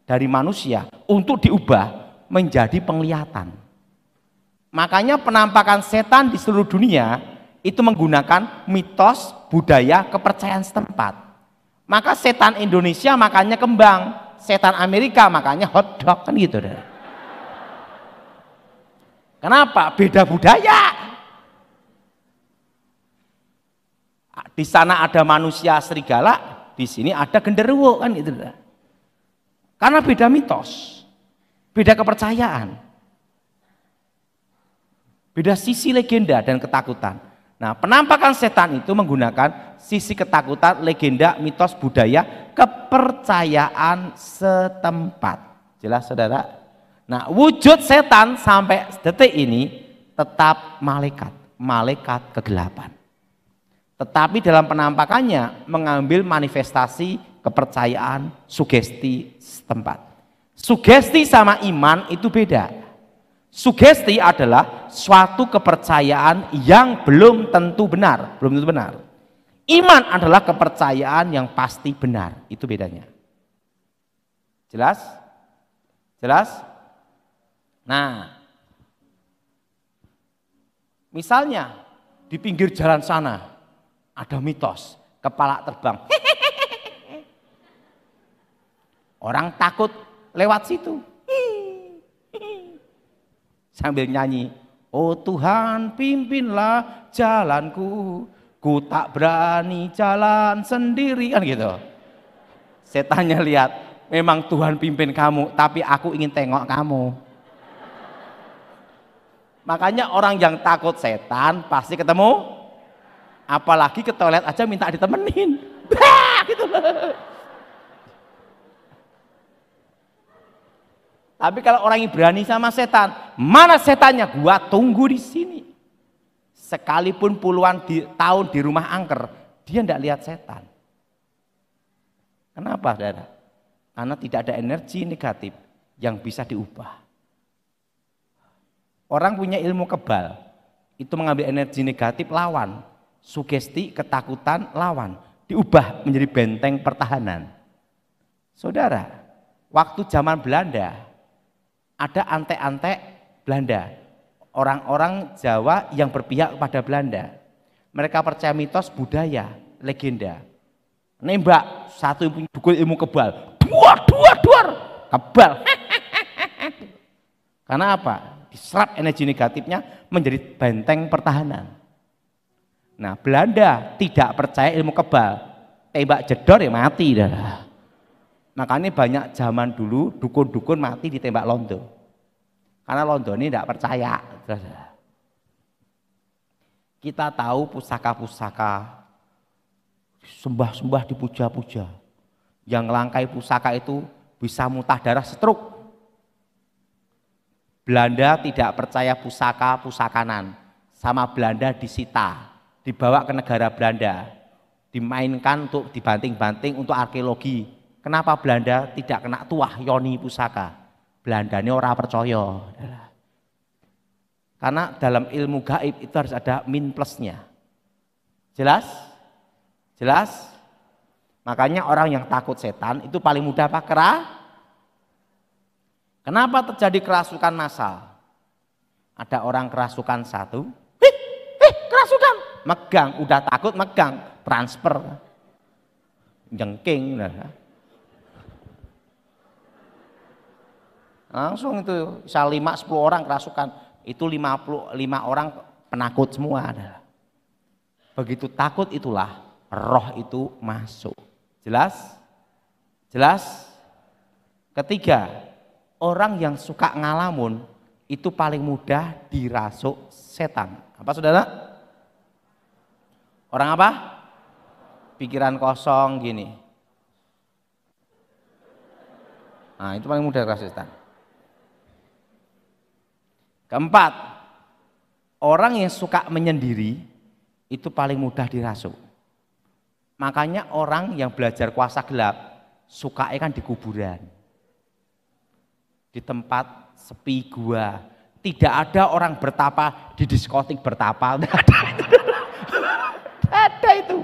dari manusia untuk diubah menjadi penglihatan. Makanya penampakan setan di seluruh dunia itu menggunakan mitos, budaya, kepercayaan setempat. Maka setan Indonesia makanya kembang, setan Amerika makanya hotdog, kan gitu deh. Kenapa? Beda budaya. Di sana ada manusia serigala, di sini ada genderuwo, kan gitu deh. Karena beda mitos, beda kepercayaan, beda sisi legenda dan ketakutan. Nah, penampakan setan itu menggunakan sisi ketakutan, legenda, mitos, budaya, kepercayaan setempat. Jelas saudara? Nah, wujud setan sampai detik ini tetap malaikat, malaikat kegelapan. Tetapi dalam penampakannya mengambil manifestasi kepercayaan, sugesti setempat. Sugesti sama iman itu beda. Sugesti adalah suatu kepercayaan yang belum tentu benar, belum tentu benar. Iman adalah kepercayaan yang pasti benar, itu bedanya. Jelas? Jelas? Nah, misalnya di pinggir jalan sana ada mitos kepala terbang. Orang takut lewat situ. Sambil nyanyi, oh Tuhan pimpinlah jalanku, ku tak berani jalan sendiri, kan gitu. Setannya lihat, memang Tuhan pimpin kamu, tapi aku ingin tengok kamu. Makanya orang yang takut setan pasti ketemu, apalagi ke toilet aja minta ditemenin. Bah, gitu. Tapi kalau orang yang berani sama setan, mana setannya? Gua tunggu di sini. Sekalipun puluhan tahun di rumah angker, dia tidak lihat setan. Kenapa, saudara? Karena tidak ada energi negatif yang bisa diubah. Orang punya ilmu kebal, itu mengambil energi negatif lawan, sugesti, ketakutan lawan, diubah menjadi benteng pertahanan. Saudara, waktu zaman Belanda, ada antek-antek Belanda, orang-orang Jawa yang berpihak kepada Belanda. Mereka percaya mitos, budaya, legenda. Nembak, satu yang punya buku ilmu kebal, duar, kebal. Karena apa? Diserap energi negatifnya menjadi benteng pertahanan. Nah, Belanda tidak percaya ilmu kebal, tembak jedor ya mati dah. Makanya banyak zaman dulu dukun-dukun mati ditembak londo, karena londo ini tidak percaya. Kita tahu pusaka-pusaka, sembah-sembah dipuja-puja, yang langkai pusaka itu bisa muntah darah stroke. Belanda tidak percaya pusaka-pusakanan, sama Belanda disita, dibawa ke negara Belanda, dimainkan untuk dibanting-banting untuk arkeologi. Kenapa Belanda tidak kena tuah yoni pusaka? Belanda ini orang percaya. Karena dalam ilmu gaib itu harus ada min plusnya. Jelas? Jelas? Makanya orang yang takut setan itu paling mudah apa? Kenapa terjadi kerasukan massal? Ada orang kerasukan satu, kerasukan, megang, udah takut megang, transfer, jengking, langsung itu bisa 5-10 orang kerasukan, itu 55 orang penakut semua. Begitu takut itulah roh itu masuk. Jelas? Jelas? Ketiga, orang yang suka ngalamun itu paling mudah dirasuk setan. Apa saudara? Orang apa? Pikiran kosong gini. Nah, itu paling mudah dirasuk setan. Keempat, orang yang suka menyendiri itu paling mudah dirasuk. Makanya orang yang belajar kuasa gelap sukanya kan di kuburan, di tempat sepi gua. Tidak ada orang bertapa di diskotik bertapa, tidak ada itu. Ada itu.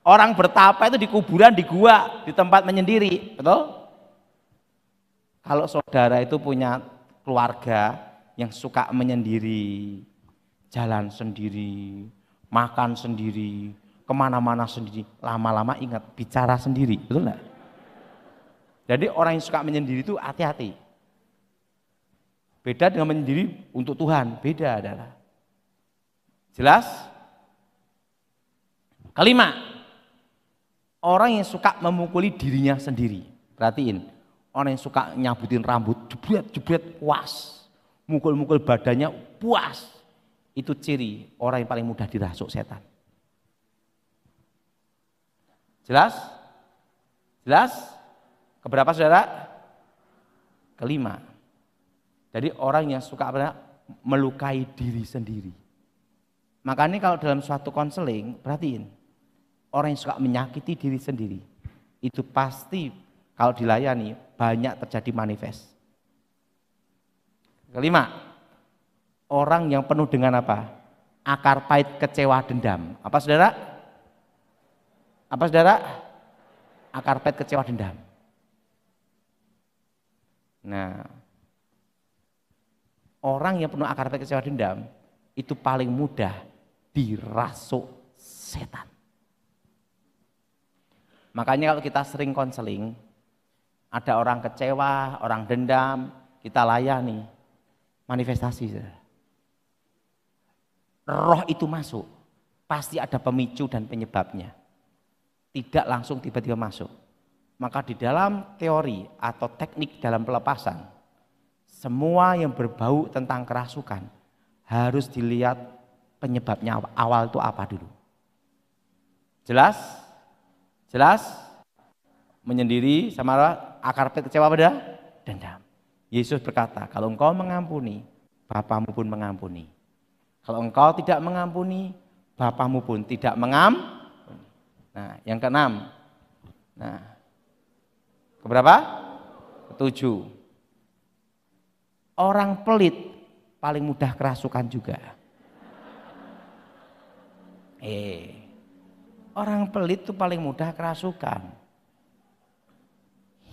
Orang bertapa itu di kuburan, di gua, di tempat menyendiri, betul? Kalau saudara itu punya keluarga yang suka menyendiri, jalan sendiri, makan sendiri, kemana-mana sendiri, lama-lama ingat bicara sendiri, betul enggak? Jadi orang yang suka menyendiri itu hati-hati. Beda dengan menyendiri untuk Tuhan, beda adalah. Jelas? Kelima, orang yang suka memukuli dirinya sendiri. Perhatiin, orang yang suka nyabutin rambut, jebret-jebret, puas. Mukul-mukul badannya, puas. Itu ciri orang yang paling mudah dirasuk setan. Jelas? Jelas? Keberapa saudara? Kelima. Jadi orang yang suka melukai diri sendiri. Makanya kalau dalam suatu konseling, perhatiin. Orang yang suka menyakiti diri sendiri, itu pasti kalau dilayani banyak terjadi manifest. Kelima, orang yang penuh dengan apa? Akar pahit, kecewa, dendam. Apa saudara? Apa saudara? Akar pahit, kecewa, dendam. Nah, orang yang penuh akar pahit, kecewa, dendam itu paling mudah dirasuk setan. Makanya kalau kita sering konseling, ada orang kecewa, orang dendam, kita layani, manifestasi. Roh itu masuk, pasti ada pemicu dan penyebabnya. Tidak langsung tiba-tiba masuk. Maka di dalam teori atau teknik dalam pelepasan, semua yang berbau tentang kerasukan harus dilihat penyebabnya awal itu apa dulu. Jelas? Jelas? Menyendiri sama akar pahit, kecewa, pada dendam. Yesus berkata, kalau engkau mengampuni, Bapamu pun mengampuni. Kalau engkau tidak mengampuni, Bapamu pun tidak mengampuni. Nah, yang keenam. Nah, keberapa? Ketujuh. Orang pelit paling mudah kerasukan juga. Orang pelit itu paling mudah kerasukan.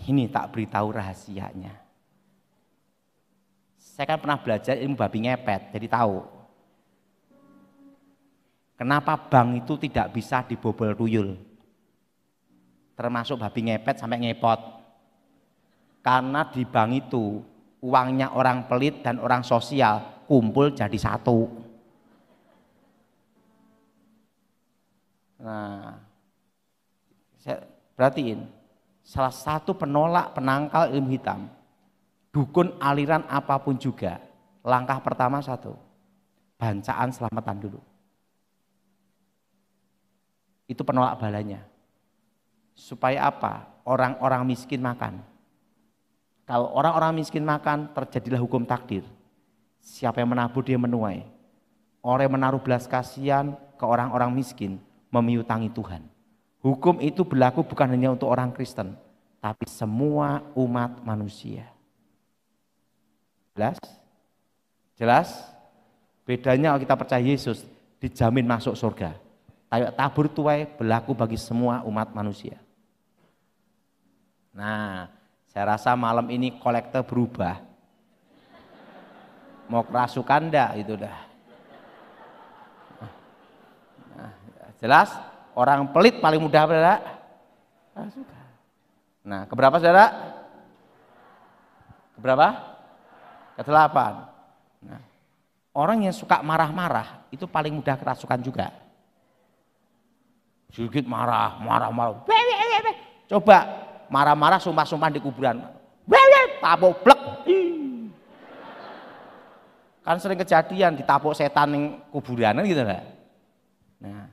Ini tak beritahu rahasianya. Saya kan pernah belajar ilmu babi ngepet, jadi tahu. Kenapa bank itu tidak bisa dibobol tuyul. Termasuk babi ngepet sampai ngepot. Karena di bank itu uangnya orang pelit dan orang sosial kumpul jadi satu. Nah, saya perhatiin, salah satu penolak penangkal ilmu hitam, dukun aliran apapun juga, langkah pertama satu, bancaan selamatan dulu. Itu penolak balanya. Supaya apa? Orang-orang miskin makan. Kalau orang-orang miskin makan, terjadilah hukum takdir. Siapa yang menabur dia menuai. Orang yang menaruh belas kasihan ke orang-orang miskin memiutangi Tuhan. Hukum itu berlaku bukan hanya untuk orang Kristen, tapi semua umat manusia. Jelas? Jelas? Bedanya kalau kita percaya Yesus, dijamin masuk surga. Tabur tuai berlaku bagi semua umat manusia. Nah, saya rasa malam ini kolektor berubah. Mau kerasukan enggak itu dah. Nah, jelas? Orang pelit paling mudah saudara. Nah, keberapa saudara? Keberapa? Ke-8. Nah, orang yang suka marah-marah itu paling mudah kerasukan juga. Sedikit marah. Coba marah-marah sumpah-sumpah di kuburan. Tapuk blek. Kan sering kejadian ditapuk setan yang kuburan gitu lah. Nah,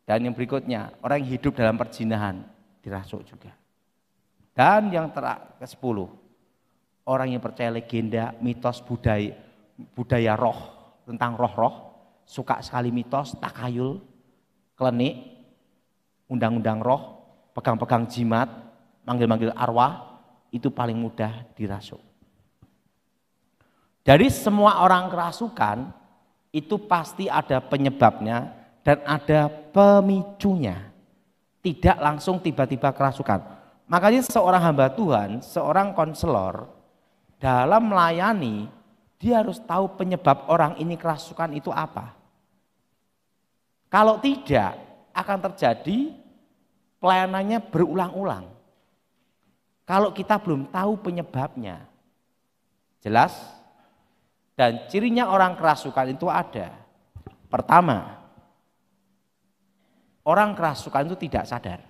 dan yang berikutnya, orang yang hidup dalam perzinahan dirasuk juga. Dan yang ke-10, orang yang percaya legenda, mitos budaya roh, tentang roh-roh, suka sekali mitos, takayul, klenik, undang-undang roh, pegang-pegang jimat, manggil-manggil arwah, itu paling mudah dirasuk. Dari semua orang kerasukan, itu pasti ada penyebabnya dan ada pemicunya. Tidak langsung tiba-tiba kerasukan. Makanya seorang hamba Tuhan, seorang konselor, dalam melayani, dia harus tahu penyebab orang ini kerasukan itu apa. Kalau tidak, akan terjadi pelayanannya berulang-ulang. Kalau kita belum tahu penyebabnya. Jelas? Dan cirinya orang kerasukan itu ada. Pertama, orang kerasukan itu tidak sadar.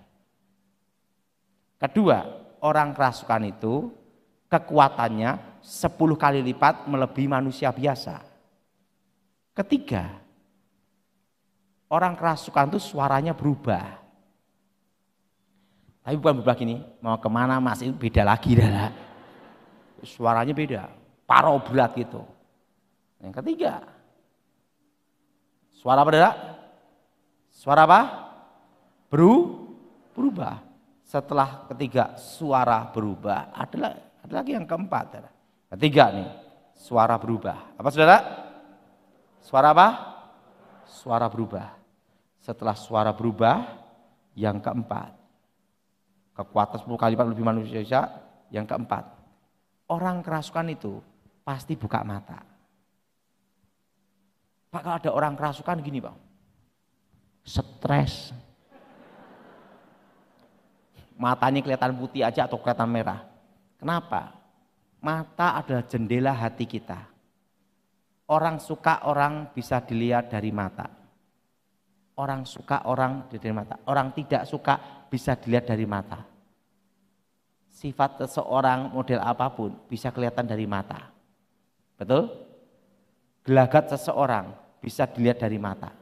Kedua, orang kerasukan itu kekuatannya 10 kali lipat melebihi manusia biasa. Ketiga, orang kerasukan itu suaranya berubah. Tapi bukan berubah gini, mau kemana mas, itu beda lagi dah. Suaranya beda, paro berat gitu. Yang ketiga, suara apa dah? Suara apa? Berubah. Setelah ketiga suara berubah, ada lagi yang keempat. Ketiga nih, suara berubah. Apa saudara? Suara apa? Suara berubah. Setelah suara berubah, yang keempat, kekuatan 10 kali lipat lebih manusia. Yang keempat, orang kerasukan itu pasti buka mata. Pak, kalau ada orang kerasukan gini Bang, stres, matanya kelihatan putih aja atau kelihatan merah. Kenapa? Mata adalah jendela hati kita. Orang suka orang bisa dilihat dari mata. Orang suka orang dari mata. Orang tidak suka bisa dilihat dari mata. Sifat seseorang model apapun bisa kelihatan dari mata. Betul? Gelagat seseorang bisa dilihat dari mata.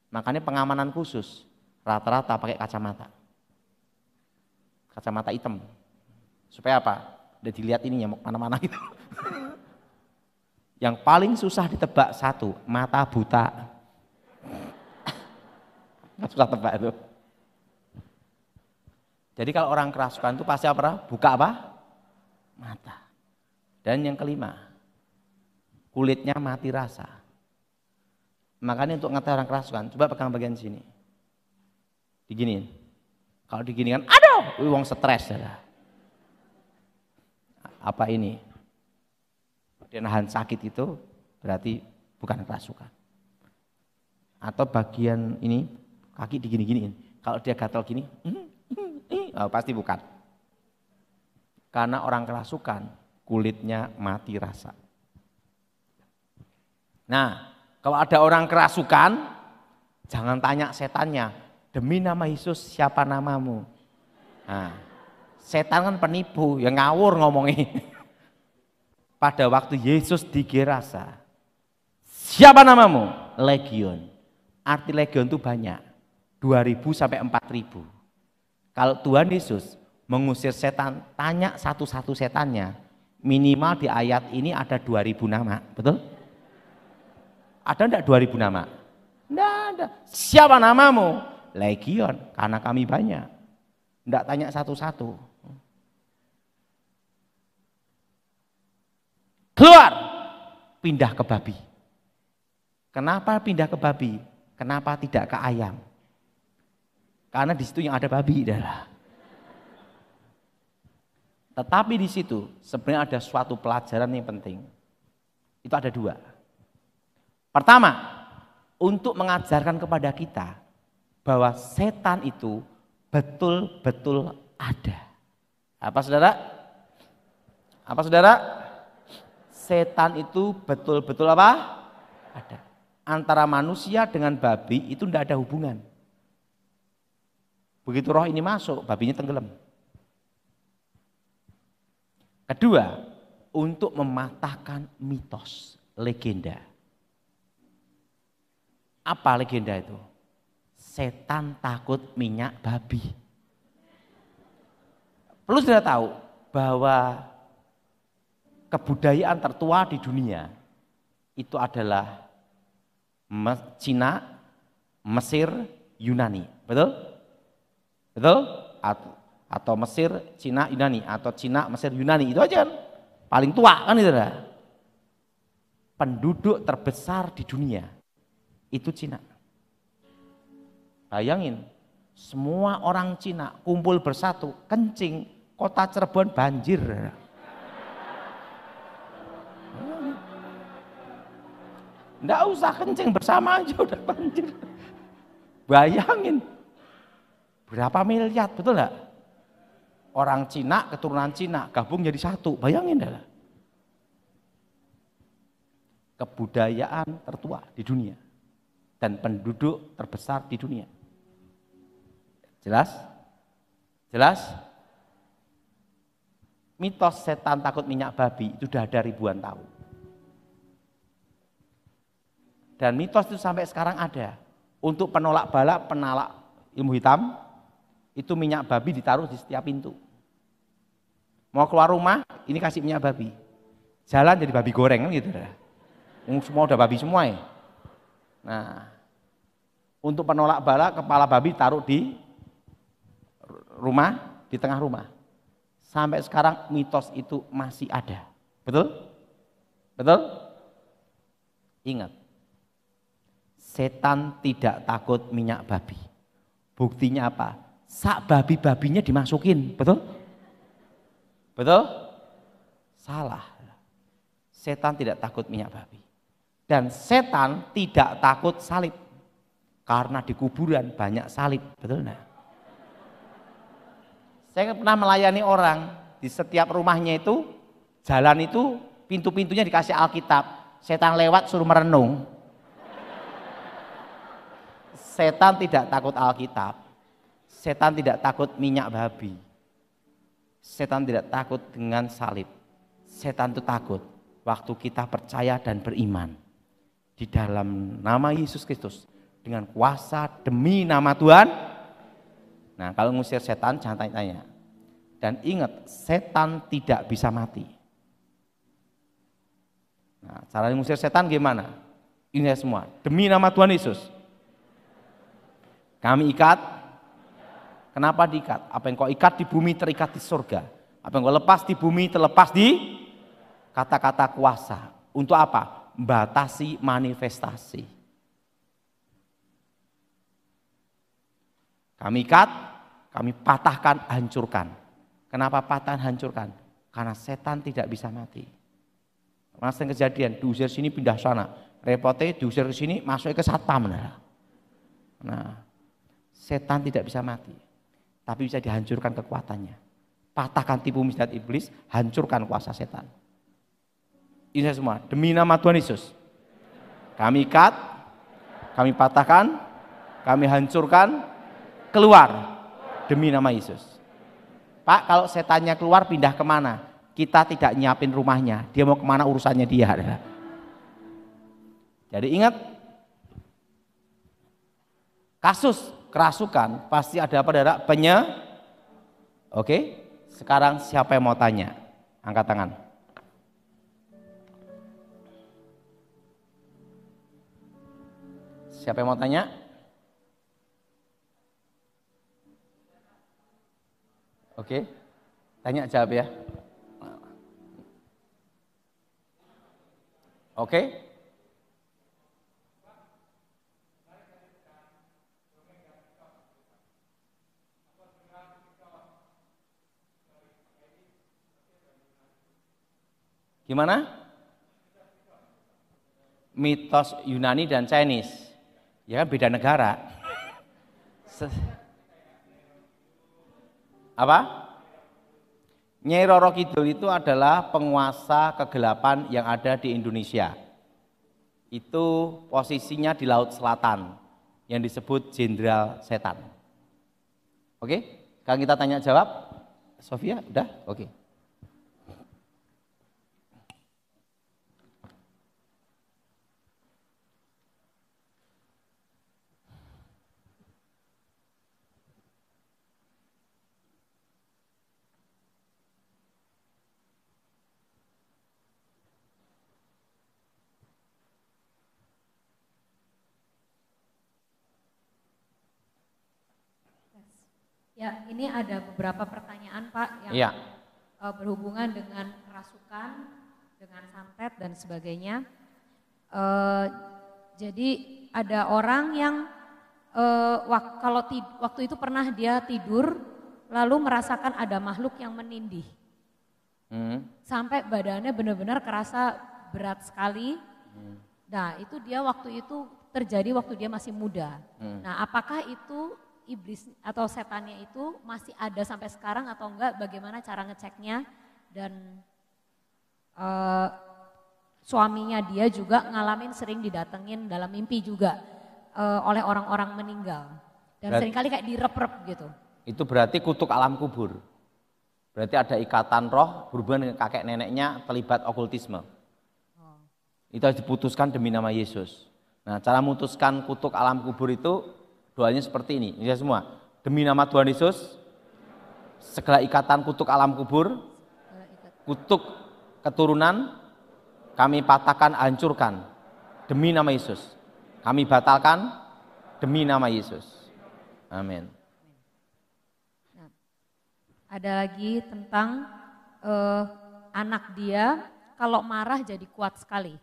Makanya pengamanan khusus rata-rata pakai kacamata. Kacamata hitam. Supaya apa? Udah dilihat ininya mana-mana gitu. Yang paling susah ditebak satu, mata buta. Nggak susah tebak itu. Jadi kalau orang kerasukan itu pasti apa? Buka apa? Mata. Dan yang kelima, kulitnya mati rasa. Makanya untuk ngetes orang kerasukan, coba pegang bagian sini. Diginiin. Kalau diginikan, aduh, wong stres. Apa ini? Dia nahan sakit itu berarti bukan kerasukan. Atau bagian ini, kaki digini-giniin. Kalau dia gatal gini, oh, pasti bukan. Karena orang kerasukan, kulitnya mati rasa. Nah, kalau ada orang kerasukan, jangan tanya setannya, demi nama Yesus siapa namamu? Nah, setan kan penipu, yang ngawur ngomongnya. Pada waktu Yesus di Gerasa, siapa namamu? Legion. Arti legion itu banyak, 2000 sampai 4000. Kalau Tuhan Yesus mengusir setan, tanya satu-satu setannya, minimal di ayat ini ada 2000 nama, betul? Ada enggak 2000 nama? Enggak ada. Siapa namamu? Legion, karena kami banyak. Enggak tanya satu-satu. Keluar, pindah ke babi. Kenapa pindah ke babi? Kenapa tidak ke ayam? Karena di situ yang ada babi, adalah. Tetapi di situ sebenarnya ada suatu pelajaran yang penting. Itu ada dua. Pertama, untuk mengajarkan kepada kita bahwa setan itu betul-betul ada. Apa saudara? Apa saudara? Setan itu betul-betul apa? Ada. Antara manusia dengan babi itu tidak ada hubungan. Begitu roh ini masuk, babinya tenggelam. Kedua, untuk mematahkan mitos, legenda. Apa legenda itu? Setan takut minyak babi. Perlu sudah tahu bahwa kebudayaan tertua di dunia itu adalah Cina, Mesir, Yunani. Betul? Betul? Atau Mesir, Cina, Yunani, atau Cina, Mesir, Yunani, itu aja kan paling tua kan itu lah. Penduduk terbesar di dunia itu Cina. Bayangin, semua orang Cina kumpul bersatu, kencing, kota Cirebon banjir. Nggak usah kencing, bersama aja udah banjir. Bayangin, berapa miliar, betul nggak? Orang Cina, keturunan Cina, gabung jadi satu, bayangin dah. Kebudayaan tertua di dunia dan penduduk terbesar di dunia. Jelas? Jelas? Mitos setan takut minyak babi itu sudah ada ribuan tahun. Dan mitos itu sampai sekarang ada. Untuk penolak bala, penolak ilmu hitam, itu minyak babi ditaruh di setiap pintu. Mau keluar rumah, ini kasih minyak babi. Jalan jadi babi goreng kan gitu. Semua udah babi semua ya. Nah, untuk penolak bala, kepala babi taruh di rumah, di tengah rumah. Sampai sekarang mitos itu masih ada. Betul? Betul? Ingat, setan tidak takut minyak babi. Buktinya apa? Sak babi-babinya dimasukin, betul? Betul? Salah. Setan tidak takut minyak babi. Dan setan tidak takut salib. Karena di kuburan banyak salib, betul enggak? Saya pernah melayani orang, di setiap rumahnya itu, jalan itu, pintu-pintunya dikasih Alkitab. Setan lewat suruh merenung. Setan tidak takut Alkitab. Setan tidak takut minyak babi. Setan tidak takut dengan salib. Setan itu takut waktu kita percaya dan beriman di dalam nama Yesus Kristus dengan kuasa demi nama Tuhan. Nah, kalau ngusir setan jangan tanya-tanya. Dan ingat, setan tidak bisa mati. Nah, cara mengusir setan gimana? Ini semua demi nama Tuhan Yesus. Kami ikat. Kenapa diikat? Apa yang kau ikat di bumi terikat di surga. Apa yang kau lepas di bumi terlepas di kata-kata kuasa. Untuk apa? Batasi manifestasi. Kami ikat, kami patahkan, hancurkan. Kenapa patahkan, hancurkan? Karena setan tidak bisa mati. Masa kejadian, diusir sini pindah sana. Repotnya diusir ke sini, masuk ke satpam. Nah, setan tidak bisa mati. Tapi bisa dihancurkan kekuatannya. Patahkan tipu muslihat iblis, hancurkan kuasa setan. Ini semua demi nama Tuhan Yesus. Kami ikat, kami patahkan, kami hancurkan, keluar demi nama Yesus. Pak, kalau setannya keluar pindah kemana? Kita tidak nyiapin rumahnya. Dia mau kemana urusannya dia. Jadi ingat, kasus kerasukan pasti ada pada Oke, sekarang siapa yang mau tanya? Angkat tangan. Siapa yang mau tanya? Oke, tanya jawab ya. Oke. Gimana? Mitos Yunani dan Chinese. Ya kan beda negara. Apa? Nyai Roro Kidul itu adalah penguasa kegelapan yang ada di Indonesia. Itu posisinya di Laut Selatan yang disebut Jenderal Setan. Oke? Sekarang kita tanya jawab. Sofia, udah? Oke. Ya, ini ada beberapa pertanyaan Pak yang Iya. Berhubungan dengan kerasukan, dengan santet dan sebagainya. Jadi ada orang yang waktu itu pernah dia tidur lalu merasakan ada makhluk yang menindih. Sampai badannya benar-benar kerasa berat sekali. Nah itu dia waktu itu terjadi waktu dia masih muda. Nah apakah itu iblis atau setannya itu masih ada sampai sekarang atau enggak? Bagaimana cara ngeceknya? Dan suaminya dia juga ngalamin sering didatengin dalam mimpi juga oleh orang-orang meninggal. Dan seringkali kayak direp-rep gitu. Itu berarti kutuk alam kubur. Berarti ada ikatan roh berhubungan dengan kakek neneknya terlibat okultisme. Itu harus diputuskan demi nama Yesus. Nah, cara memutuskan kutuk alam kubur itu doanya seperti ini. Ini semua. Demi nama Tuhan Yesus, segala ikatan kutuk alam kubur, kutuk keturunan, kami patahkan, hancurkan. Demi nama Yesus. Kami batalkan demi nama Yesus. Amin. Ada lagi tentang anak dia kalau marah jadi kuat sekali.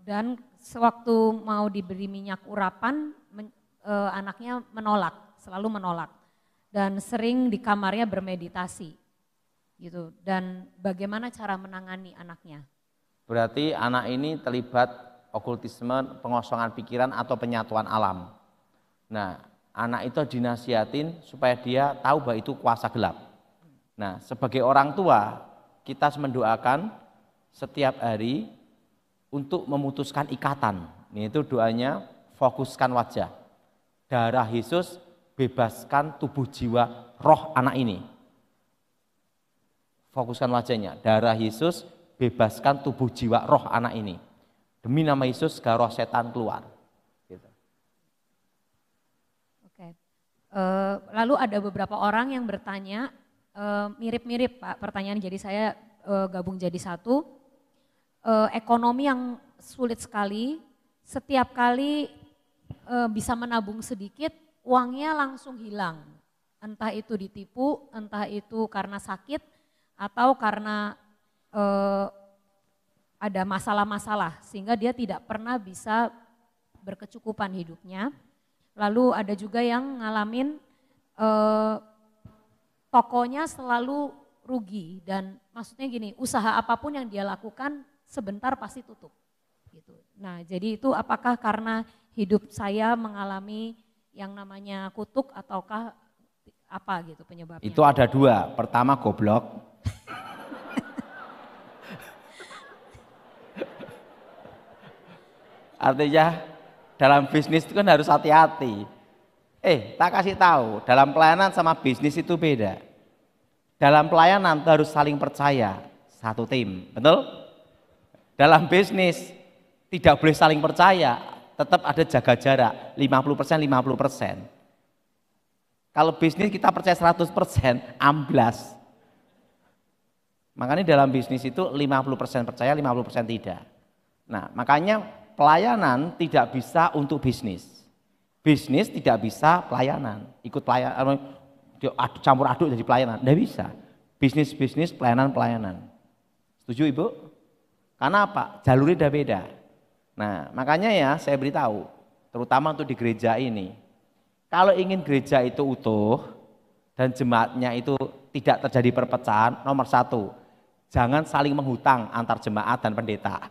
Dan sewaktu mau diberi minyak urapan, anaknya menolak, selalu menolak. Dan sering di kamarnya bermeditasi. Gitu. Dan bagaimana cara menangani anaknya? Berarti anak ini terlibat okultisme, pengosongan pikiran atau penyatuan alam. Nah, anak itu dinasihatin supaya dia tahu bahwa itu kuasa gelap. Nah, sebagai orang tua, kita harus mendoakan setiap hari untuk memutuskan ikatan. Ini itu doanya, fokuskan wajah. Darah Yesus bebaskan tubuh jiwa roh anak ini. Fokuskan wajahnya, darah Yesus bebaskan tubuh jiwa roh anak ini. Demi nama Yesus, segala roh setan keluar. Gitu. Oke. Lalu ada beberapa orang yang bertanya, mirip-mirip Pak pertanyaan, jadi saya gabung jadi satu. Ekonomi yang sulit sekali, setiap kali bisa menabung sedikit, uangnya langsung hilang. Entah itu ditipu, entah itu karena sakit, atau karena ada masalah-masalah sehingga dia tidak pernah bisa berkecukupan hidupnya. Lalu ada juga yang ngalamin tokonya selalu rugi dan maksudnya gini, usaha apapun yang dia lakukan sebentar pasti tutup. Gitu. Nah jadi itu apakah karena hidup saya mengalami yang namanya kutuk ataukah apa gitu penyebabnya? Itu ada dua, pertama goblok. Artinya dalam bisnis itu kan harus hati-hati. Tak kasih tahu, dalam pelayanan sama bisnis itu beda. Dalam pelayanan itu harus saling percaya, satu tim, betul? Dalam bisnis tidak boleh saling percaya, tetap ada jaga jarak, 50%, 50%. Kalau bisnis kita percaya 100%, amblas. Makanya dalam bisnis itu 50% percaya, 50% tidak. Nah, makanya pelayanan tidak bisa untuk bisnis. Bisnis tidak bisa pelayanan, ikut pelayanan, campur aduk jadi pelayanan, tidak bisa. Bisnis, pelayanan. Setuju Ibu? Karena apa? Jalurnya udah beda. Nah, makanya ya saya beritahu, terutama untuk di gereja ini, kalau ingin gereja itu utuh dan jemaatnya itu tidak terjadi perpecahan, nomor satu, jangan saling menghutang antar jemaat dan pendeta.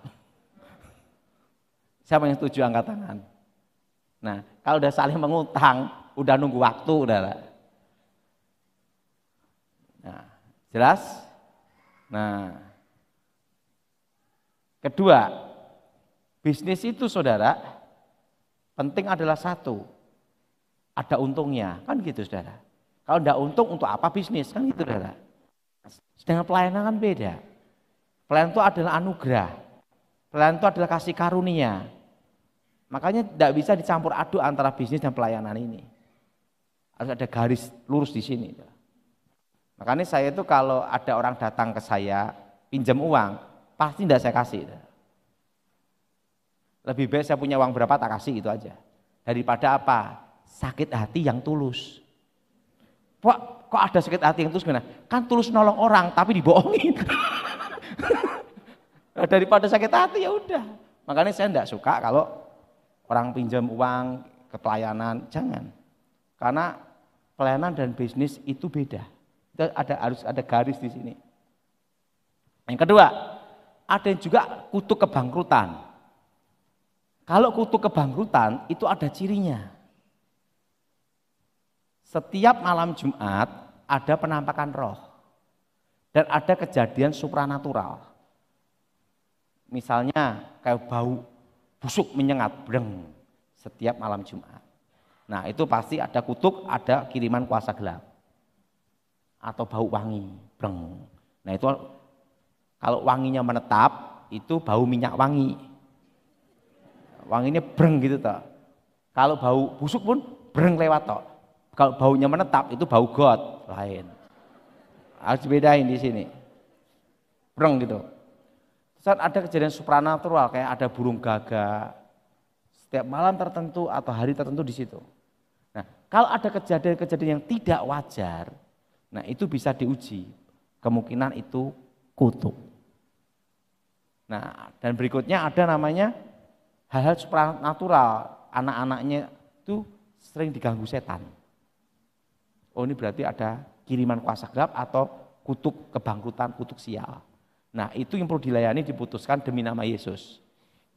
Siapa yang setuju angkat tangan? Nah, kalau udah saling mengutang, udah nunggu waktu, udah. Nah, jelas? Nah, kedua, bisnis itu saudara, penting adalah satu, ada untungnya, kan gitu saudara. Kalau enggak untung untuk apa bisnis, kan gitu saudara. Sedangkan pelayanan kan beda. Pelayanan itu adalah anugerah, pelayanan itu adalah kasih karunia. Makanya tidak bisa dicampur aduk antara bisnis dan pelayanan ini. Harus ada garis lurus di sini. Makanya saya itu kalau ada orang datang ke saya, pinjam uang, pasti tidak saya kasih. Lebih baik saya punya uang berapa tak kasih itu aja. Daripada apa? sakit hati yang tulus. Kok ada sakit hati yang tulus gimana? Kan tulus nolong orang tapi dibohongin. Daripada sakit hati ya udah. Makanya saya enggak suka kalau orang pinjam uang ke pelayanan, jangan. Karena pelayanan dan bisnis itu beda. Itu harus ada garis di sini. Yang kedua, ada juga kutuk kebangkrutan. Kalau kutuk kebangkrutan itu ada cirinya. Setiap malam Jumat ada penampakan roh. Dan ada kejadian supranatural. Misalnya kayak bau busuk menyengat, breng, setiap malam Jumat. Nah itu pasti ada kutuk, ada kiriman kuasa gelap. Atau bau wangi, breng. Nah itu kalau wanginya menetap, itu bau minyak wangi. Wanginya breng gitu toh. Kalau bau busuk pun breng lewat toh. Kalau baunya menetap itu bau got lain. Harus bedain di sini. Breng gitu. Saat ada kejadian supranatural kayak ada burung gagak setiap malam tertentu atau hari tertentu di situ. Nah, kalau ada kejadian-kejadian yang tidak wajar, nah itu bisa diuji. Kemungkinan itu kutuk. Nah, dan berikutnya ada namanya hal-hal supranatural. Anak-anaknya itu sering diganggu setan. Oh, ini berarti ada kiriman kuasa gelap atau kutuk kebangkrutan, kutuk sial. Nah itu yang perlu dilayani, diputuskan demi nama Yesus.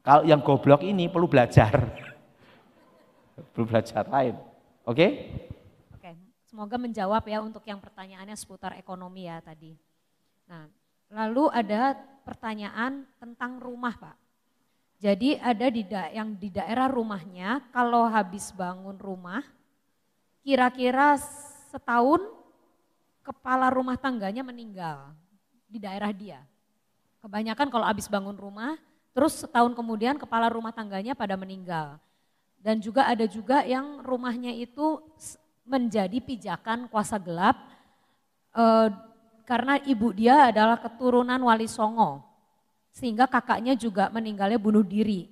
Kalau yang goblok ini perlu belajar. Perlu belajar lain. Oke? Oke, semoga menjawab ya untuk yang pertanyaannya seputar ekonomi ya tadi. Nah, lalu ada pertanyaan tentang rumah Pak. Jadi ada yang di daerah rumahnya kalau habis bangun rumah, kira-kira setahun kepala rumah tangganya meninggal di daerah dia. Kebanyakan kalau habis bangun rumah, terus setahun kemudian kepala rumah tangganya pada meninggal. Dan juga ada juga yang rumahnya itu menjadi pijakan kuasa gelap karena ibu dia adalah keturunan Wali Songo. Sehingga kakaknya juga meninggalnya bunuh diri.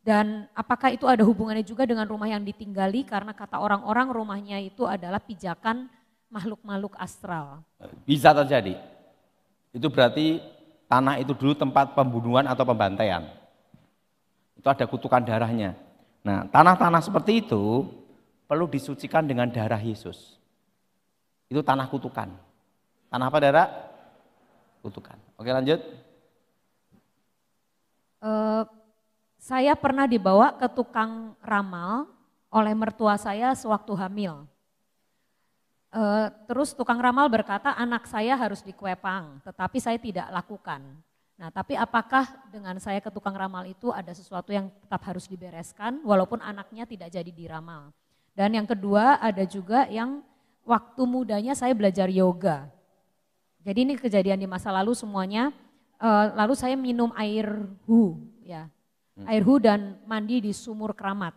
Dan apakah itu ada hubungannya juga dengan rumah yang ditinggali karena kata orang-orang rumahnya itu adalah pijakan makhluk-makhluk astral. Bisa terjadi. Itu berarti tanah itu dulu tempat pembunuhan atau pembantaian. Itu ada kutukan darahnya. Nah, tanah-tanah seperti itu perlu disucikan dengan darah Yesus. Itu tanah kutukan. Tanah apa darah? Kutukan. Oke lanjut. Saya pernah dibawa ke tukang ramal oleh mertua saya sewaktu hamil. Terus tukang ramal berkata anak saya harus dikuepang, tetapi saya tidak lakukan. Nah tapi apakah dengan saya ke tukang ramal itu ada sesuatu yang tetap harus dibereskan walaupun anaknya tidak jadi diramal. Dan yang kedua ada juga yang waktu mudanya saya belajar yoga. Jadi ini kejadian di masa lalu semuanya, lalu saya minum air hu, ya, air hu dan mandi di sumur keramat.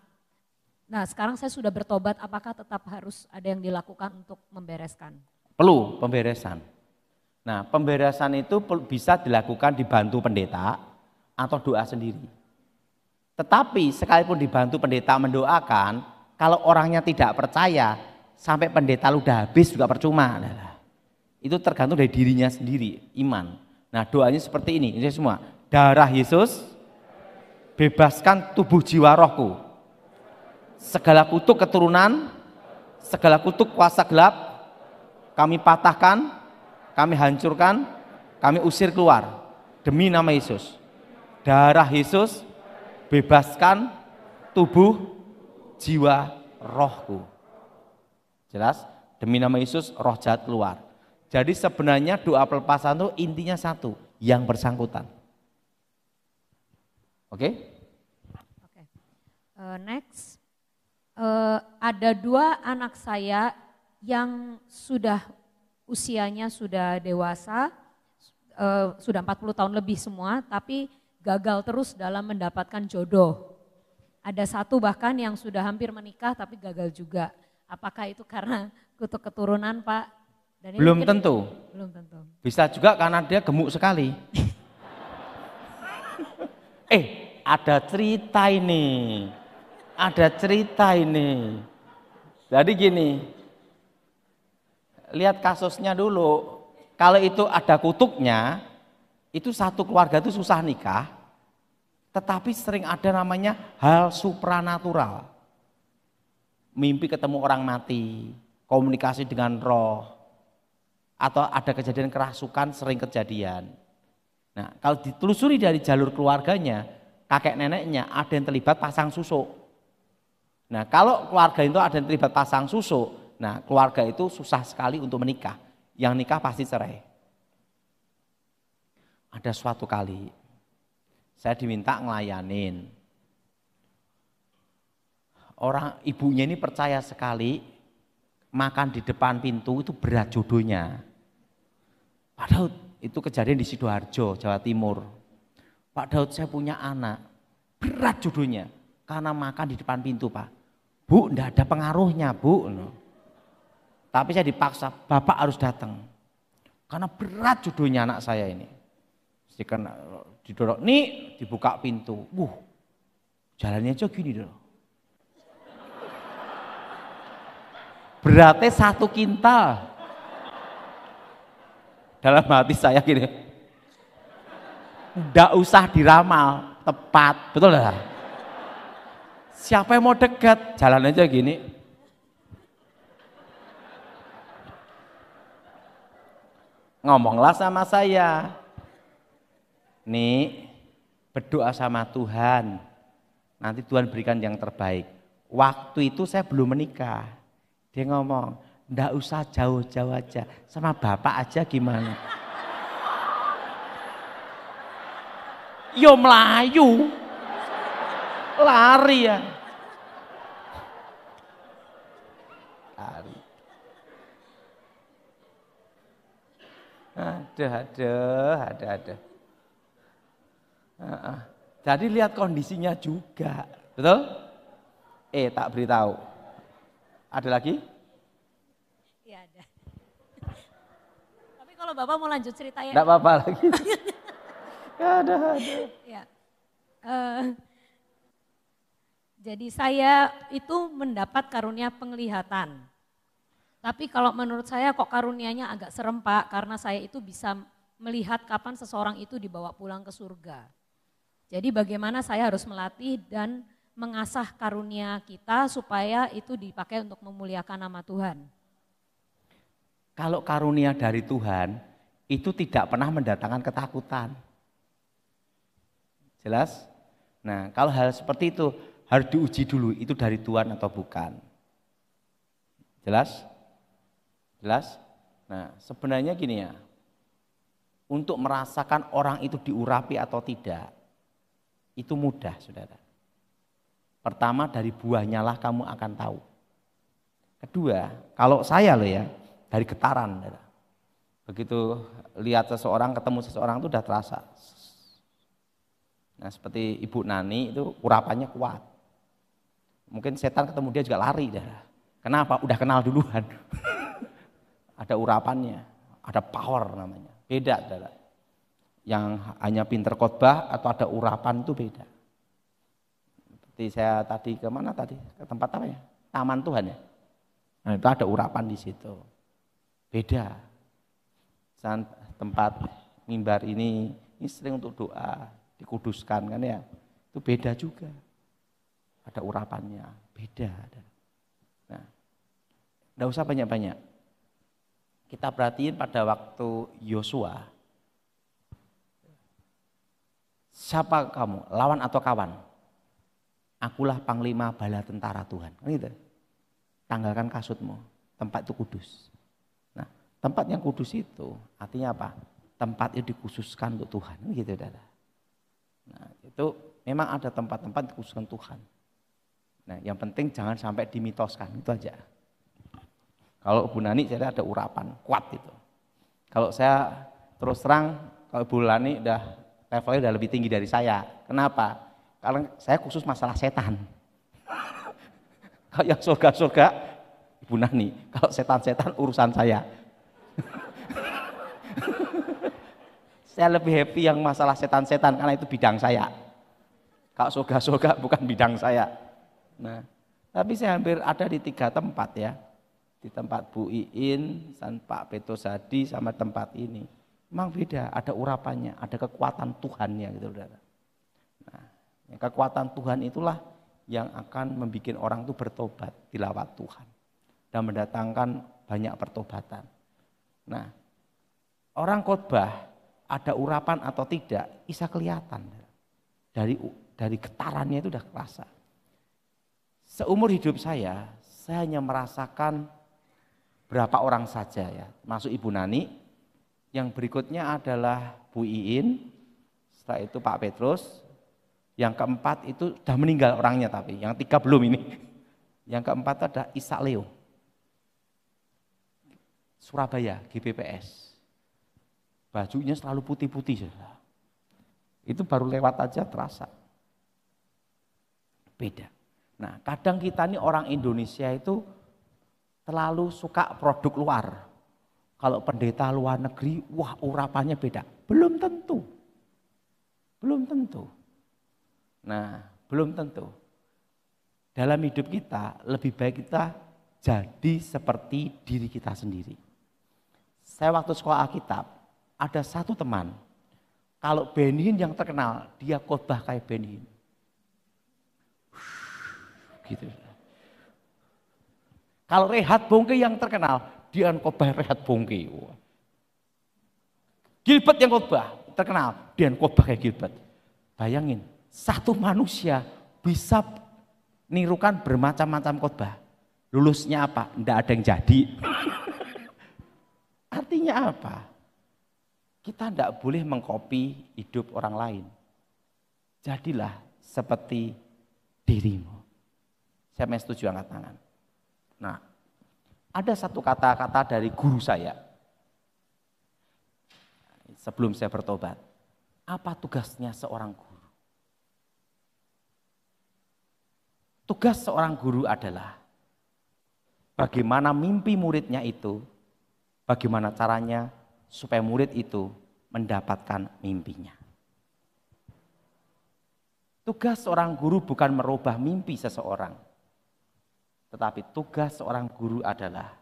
Nah sekarang saya sudah bertobat, apakah tetap harus ada yang dilakukan untuk membereskan? Perlu pemberesan. Nah pemberesan itu bisa dilakukan dibantu pendeta atau doa sendiri. Tetapi sekalipun dibantu pendeta mendoakan, kalau orangnya tidak percaya, sampai pendeta lu udah habis juga percuma. Itu tergantung dari dirinya sendiri, iman. Nah doanya seperti ini semua. Darah Yesus, bebaskan tubuh jiwa rohku. Segala kutuk keturunan, segala kutuk kuasa gelap, kami patahkan, kami hancurkan, kami usir keluar. Demi nama Yesus. Darah Yesus, bebaskan tubuh, jiwa, rohku. Jelas? Demi nama Yesus, roh jahat keluar. Jadi sebenarnya doa pelepasan itu intinya satu, yang bersangkutan. Oke? Next. Ada 2 anak saya yang sudah usianya sudah dewasa, sudah 40 tahun lebih semua, tapi gagal terus dalam mendapatkan jodoh. Ada 1 bahkan yang sudah hampir menikah tapi gagal juga. Apakah itu karena kutuk keturunan Pak? Dan belum tentu. Belum tentu. Bisa juga karena dia gemuk sekali. Ada cerita ini. Ada cerita ini. Jadi gini, lihat kasusnya dulu. Kalau itu ada kutuknya, itu satu keluarga itu susah nikah, tetapi sering ada namanya hal supranatural. Mimpi ketemu orang mati, komunikasi dengan roh, atau ada kejadian kerasukan sering kejadian. Nah, kalau ditelusuri dari jalur keluarganya, kakek neneknya ada yang terlibat pasang susuk. Nah, kalau keluarga itu ada yang terlibat pasang susuk, nah keluarga itu susah sekali untuk menikah. Yang nikah pasti cerai. Ada suatu kali, saya diminta ngelayanin. Orang ibunya ini percaya sekali, makan di depan pintu itu berat jodohnya. Padahal itu kejadian di Sidoarjo, Jawa Timur. Pak Daud, saya punya anak, berat jodohnya karena makan di depan pintu, Pak. Bu, enggak ada pengaruhnya, Bu. Tapi saya dipaksa, Bapak harus datang. Karena berat jodohnya anak saya ini. Didorong, nih dibuka pintu. Jalannya aja gini dong. Beratnya 1 kintal. Dalam hati saya gini, nggak usah diramal, tepat, betul lah. Siapa yang mau dekat, jalan aja gini. Ngomonglah sama saya, nih berdoa sama Tuhan, nanti Tuhan berikan yang terbaik. Waktu itu saya belum menikah, dia ngomong, nggak usah jauh-jauh aja, sama bapak aja gimana? Yo melayu, lari ya. Lari. Ada. Jadi lihat kondisinya juga, betul? Tak beritahu. Ada lagi? Iya ada. Tapi kalau Bapak mau lanjut cerita ya? Enggak apa-apa lagi. Ada. Ya. Jadi saya itu mendapat karunia penglihatan. Tapi kalau menurut saya kok karunianya agak serem Pak, karena saya itu bisa melihat kapan seseorang itu dibawa pulang ke surga. Jadi bagaimana saya harus melatih dan mengasah karunia kita supaya itu dipakai untuk memuliakan nama Tuhan. Kalau karunia dari Tuhan itu tidak pernah mendatangkan ketakutan. Jelas? Nah, kalau hal seperti itu harus diuji dulu itu dari Tuhan atau bukan. Jelas? Jelas? Nah, sebenarnya gini ya. Untuk merasakan orang itu diurapi atau tidak, itu mudah, Saudara. Pertama, dari buahnya lah kamu akan tahu. Kedua, kalau saya loh ya, dari getaran. Begitu lihat seseorang, ketemu seseorang itu udah terasa. Nah, seperti Ibu Nani itu urapannya kuat. Mungkin setan ketemu dia juga lari. Kenapa? Udah kenal duluan. Ada urapannya, ada power namanya. Beda, Saudara. Yang hanya pinter khotbah atau ada urapan itu beda. Seperti saya tadi kemana tadi? Ke tempat apa ya? Taman Tuhan ya. Nah, itu ada urapan di situ. Beda. Tempat mimbar ini sering untuk doa, dikuduskan kan ya. Itu beda juga. Ada urapannya, beda. Nah, enggak usah banyak-banyak. Kita perhatiin pada waktu Yosua. Siapa kamu? Lawan atau kawan? Akulah panglima bala tentara Tuhan. Gitu. Tanggalkan kasutmu. Tempat itu kudus. Nah, tempat yang kudus itu artinya apa? Tempat itu dikhususkan untuk Tuhan. Gitu, Saudara. Nah, itu memang ada tempat-tempat dikhususkan Tuhan. Nah, yang penting jangan sampai dimitoskan. Itu aja. Kalau Bu Nani saya ada urapan kuat itu. Kalau saya terus terang, kalau Bu Nani levelnya udah lebih tinggi dari saya. Kenapa? Karena saya khusus masalah setan. Kalau yang surga-surga, Ibu Nani. Kalau setan-setan urusan saya. Saya lebih happy yang masalah setan-setan karena itu bidang saya. Kalau surga-surga bukan bidang saya. Nah, Tapi saya hampir ada di 3 tempat ya. Di tempat Bu Iin, Pak Peto Sadi sama tempat ini. Memang beda, ada urapannya, ada kekuatan Tuhannya gitu saudara. Nah, kekuatan Tuhan itulah yang akan membuat orang itu bertobat tilawat Tuhan. Dan mendatangkan banyak pertobatan. Nah, orang khotbah ada urapan atau tidak, bisa kelihatan. Dari getarannya itu udah kerasa. Seumur hidup saya hanya merasakan berapa orang saja ya, masuk Ibu Nani, yang berikutnya adalah Bu Iin, setelah itu Pak Petrus, yang keempat itu sudah meninggal orangnya tapi, yang 3 belum ini. Yang keempat ada Ishak Leo, Surabaya, GBPS. Bajunya selalu putih-putih. Itu baru lewat aja terasa. Beda. Nah kadang kita ini orang Indonesia itu terlalu suka produk luar. Kalau pendeta luar negeri, wah urapannya beda. Belum tentu. Belum tentu. Nah, belum tentu. Dalam hidup kita, lebih baik kita jadi seperti diri kita sendiri. Saya waktu sekolah Alkitab, ada satu teman, kalau Benhin yang terkenal, dia khotbah kayak Benhin. Gitu. Kalau Rehat Bongke yang terkenal, dia khotbah Rehat Bongke. Gilbert yang khotbah terkenal, dia khotbah kayak Gilbert. Bayangin, satu manusia bisa nirukan bermacam-macam khotbah. Lulusnya apa? Enggak ada yang jadi. Artinya apa? Kita enggak boleh mengkopi hidup orang lain. Jadilah seperti dirimu. Siapa yang setuju angkat tangan? Nah, ada satu kata-kata dari guru saya sebelum saya bertobat. Apa tugasnya seorang guru? Tugas seorang guru adalah bagaimana mimpi muridnya itu, bagaimana caranya supaya murid itu mendapatkan mimpinya. Tugas seorang guru bukan merubah mimpi seseorang. Tetapi tugas seorang guru adalah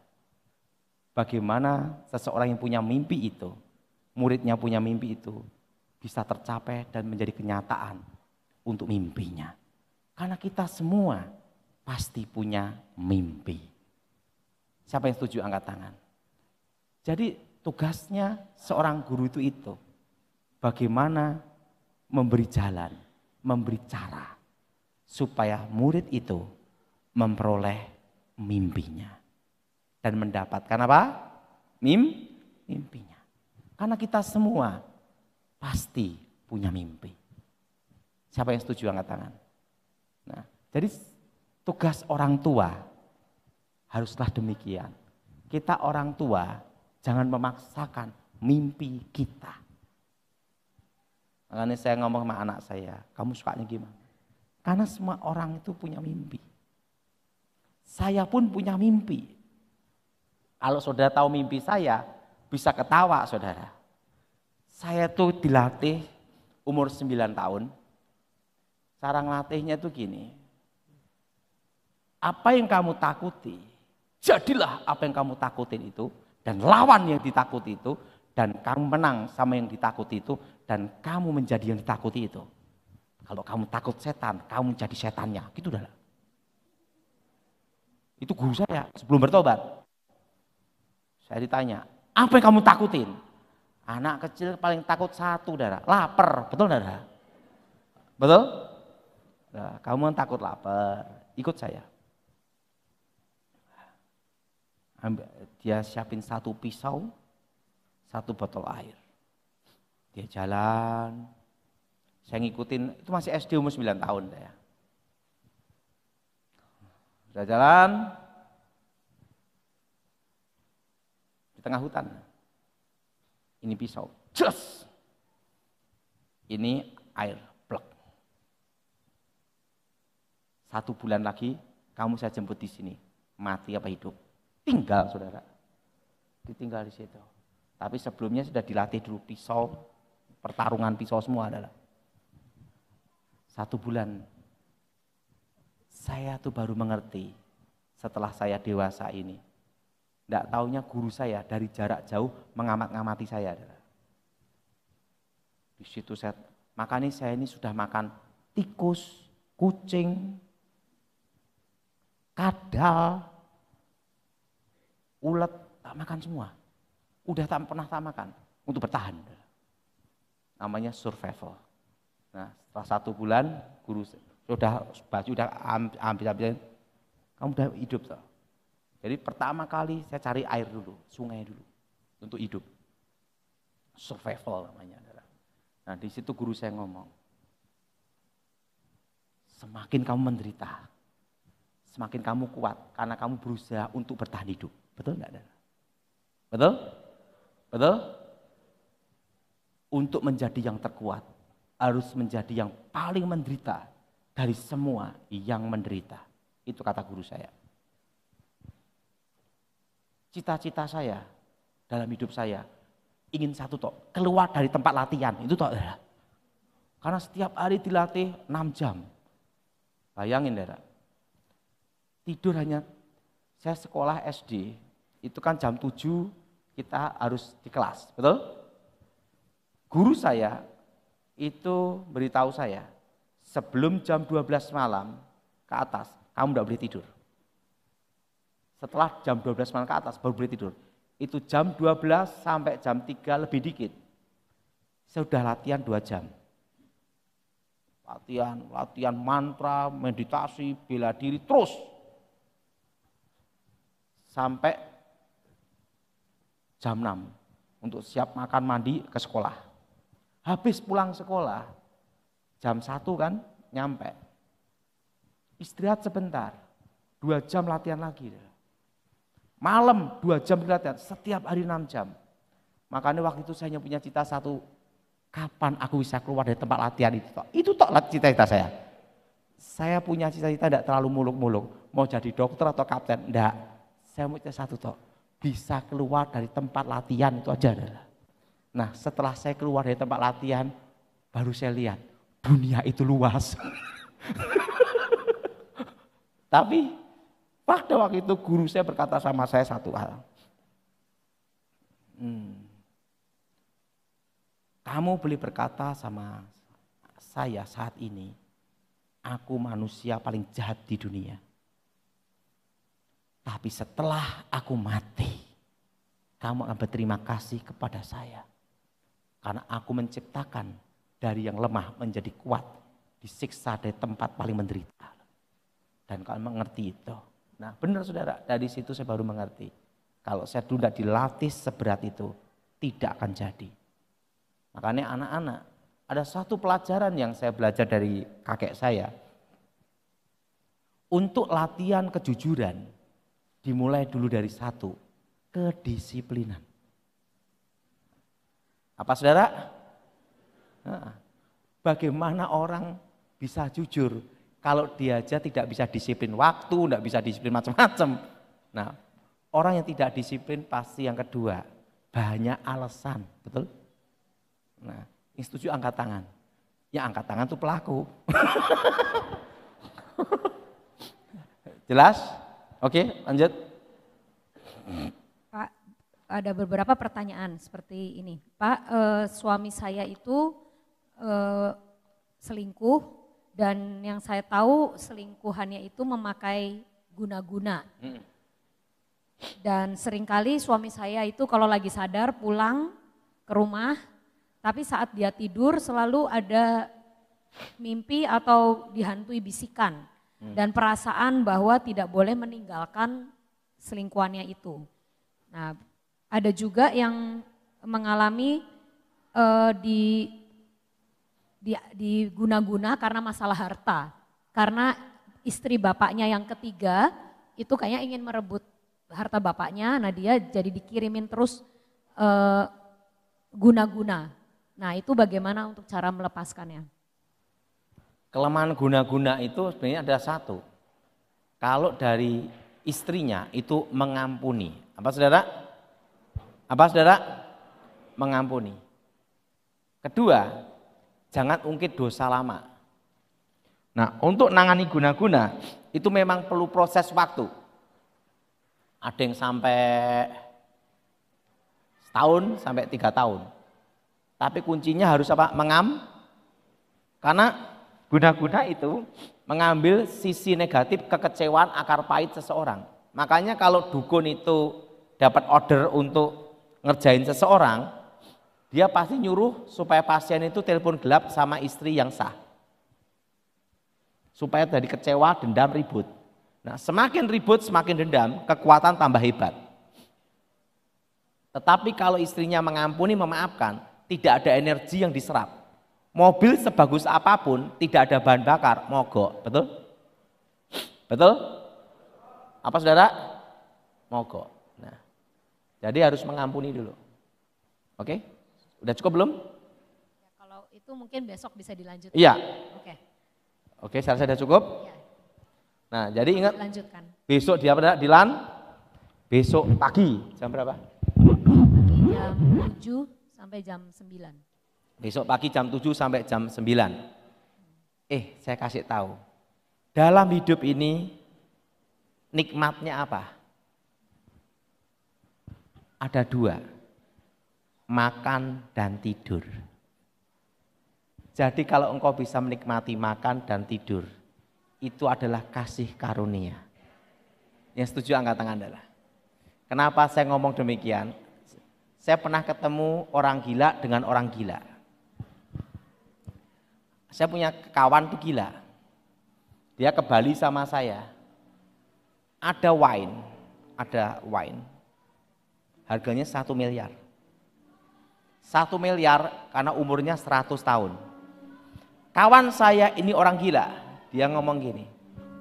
bagaimana seseorang yang punya mimpi itu, muridnya punya mimpi itu, bisa tercapai dan menjadi kenyataan untuk mimpinya. Karena kita semua pasti punya mimpi. Siapa yang setuju angkat tangan? Jadi tugasnya seorang guru itu bagaimana memberi jalan, memberi cara supaya murid itu memperoleh mimpinya dan mendapatkan apa? Mimpinya. Karena kita semua pasti punya mimpi. Siapa yang setuju angkat tangan? Nah, jadi tugas orang tua haruslah demikian. Kita orang tua jangan memaksakan mimpi kita. Makanya saya ngomong sama anak saya, kamu sukanya gimana? Karena semua orang itu punya mimpi. Saya pun punya mimpi. Kalau saudara tahu mimpi saya, bisa ketawa saudara. Saya tuh dilatih umur 9 tahun. Cara ngelatihnya tuh gini. Apa yang kamu takuti, jadilah apa yang kamu takutin itu. Dan lawan yang ditakuti itu. Dan kamu menang sama yang ditakuti itu. Dan kamu menjadi yang ditakuti itu. Kalau kamu takut setan, kamu jadi setannya. Gitu dah. Itu guru saya sebelum bertobat. Saya ditanya, apa yang kamu takutin? Anak kecil paling takut satu, Dara, lapar, betul Dara? Betul? Nah, kamu takut lapar, ikut saya. Dia siapin 1 pisau, 1 botol air. Dia jalan, saya ngikutin, itu masih SD umur 9 tahun saya. Sudah jalan di tengah hutan. Ini pisau, jelas. Ini air, plek. 1 bulan lagi kamu saya jemput di sini, mati apa hidup? Tinggal saudara, ditinggal di situ. Tapi sebelumnya sudah dilatih dulu pisau, pertarungan pisau semua adalah 1 bulan. Saya tuh baru mengerti setelah saya dewasa ini. Tidak taunya guru saya dari jarak jauh mengamat-ngamati saya. Di situ makanya saya ini sudah makan tikus, kucing, kadal, ulet, tak makan semua. Udah tak pernah tak makan untuk bertahan. Namanya survival. Nah, setelah 1 bulan guru sudah baju udah ambil, kamu udah hidup toh. Jadi pertama kali saya cari air dulu, sungai dulu untuk hidup. Survival namanya. Nah, di situ guru saya ngomong, semakin kamu menderita, semakin kamu kuat karena kamu berusaha untuk bertahan hidup. Betul enggak? Betul? Betul? Untuk menjadi yang terkuat, harus menjadi yang paling menderita dari semua yang menderita. Itu kata guru saya. Cita-cita saya dalam hidup saya ingin satu toh, keluar dari tempat latihan. Itu toh. Karena setiap hari dilatih 6 jam. Bayangin, Dara. Tidur hanya, saya sekolah SD, itu kan jam 7 kita harus di kelas, betul? Guru saya itu beritahu saya, sebelum jam 12 malam ke atas, kamu tidak boleh tidur. Setelah jam 12 malam ke atas baru boleh tidur. Itu jam 12 sampai jam 3 lebih dikit. Saya sudah latihan 2 jam. Latihan mantra, meditasi, bela diri terus. Sampai jam 6 untuk siap makan mandi ke sekolah. Habis pulang sekolah, jam 1 kan nyampe. Istirahat sebentar, 2 jam latihan lagi. Malam 2 jam latihan, setiap hari 6 jam. Makanya waktu itu saya punya cita satu, kapan aku bisa keluar dari tempat latihan itu? Itu tok cita-cita saya. Saya punya cita-cita tidak terlalu muluk-muluk, mau jadi dokter atau kapten, enggak. Saya mau cita satu tok, bisa keluar dari tempat latihan itu aja. Nah, setelah saya keluar dari tempat latihan, baru saya lihat dunia itu luas. Tapi pada waktu itu guru saya berkata sama saya satu hal. Kamu boleh berkata sama saya saat ini, aku manusia paling jahat di dunia. Tapi setelah aku mati, kamu akan berterima kasih kepada saya. Karena aku menciptakan dari yang lemah menjadi kuat, disiksa dari tempat paling menderita. Dan kamu mengerti itu. Nah benar saudara, dari situ saya baru mengerti. Kalau saya dulu tidak dilatih seberat itu, tidak akan jadi. Makanya anak-anak, ada satu pelajaran yang saya belajar dari kakek saya. Untuk latihan kejujuran, dimulai dulu dari satu, kedisiplinan. Apa saudara? Nah, bagaimana orang bisa jujur kalau dia aja tidak bisa disiplin waktu, tidak bisa disiplin macam-macam. Nah, orang yang tidak disiplin pasti yang kedua, banyak alasan, betul? Nah, yang setuju angkat tangan. Yang angkat tangan itu pelaku. Jelas? Oke, lanjut. Pak, ada beberapa pertanyaan seperti ini. Pak, suami saya itu selingkuh. Dan yang saya tahu selingkuhannya itu memakai guna-guna. Dan seringkali suami saya itu kalau lagi sadar pulang ke rumah, tapi saat dia tidur selalu ada mimpi atau dihantui bisikan. Dan perasaan bahwa tidak boleh meninggalkan selingkuhannya itu. Nah, ada juga yang mengalami di guna-guna karena masalah harta. Karena istri bapaknya yang ketiga itu kayaknya ingin merebut harta bapaknya, nah dia jadi dikirimin terus guna-guna. Nah itu bagaimana untuk cara melepaskannya? Kelemahan guna-guna itu sebenarnya ada satu. Kalau dari istrinya itu mengampuni. Apa saudara? Apa saudara? Mengampuni. Kedua, jangan ungkit dosa lama. Nah, untuk nangani guna-guna itu memang perlu proses waktu. Ada yang sampai setahun sampai 3 tahun. Tapi kuncinya harus apa? Karena guna-guna itu mengambil sisi negatif kekecewaan akar pahit seseorang. Makanya kalau dukun itu dapat order untuk ngerjain seseorang, dia pasti nyuruh supaya pasien itu telepon gelap sama istri yang sah. Supaya dari kecewa, dendam, ribut. Nah, semakin ribut, semakin dendam, kekuatan tambah hebat. Tetapi kalau istrinya mengampuni, memaafkan, tidak ada energi yang diserap. Mobil sebagus apapun, tidak ada bahan bakar, mogok. Betul? Betul? Apa saudara? Mogok. Nah, jadi harus mengampuni dulu. Oke? Udah cukup belum? Ya, kalau itu mungkin besok bisa dilanjutkan. Iya. Oke. Oke, saya sudah cukup. Ya. Nah, jadi ingat, lanjutkan. Besok dia pada Dilan, besok pagi jam berapa? Pagi jam 7 sampai jam 9. Besok pagi jam 7 sampai jam 9. Saya kasih tahu. Dalam hidup ini nikmatnya apa? Ada 2. Makan dan tidur. Jadi kalau engkau bisa menikmati makan dan tidur, itu adalah kasih karunia. Yang setuju angkat tangan adalah. Kenapa saya ngomong demikian? Saya pernah ketemu orang gila dengan orang gila. Saya punya kawan tuh gila. Dia ke Bali sama saya. Ada wine. Harganya 1 miliar. 1 miliar karena umurnya 100 tahun. Kawan saya ini orang gila. Dia ngomong gini,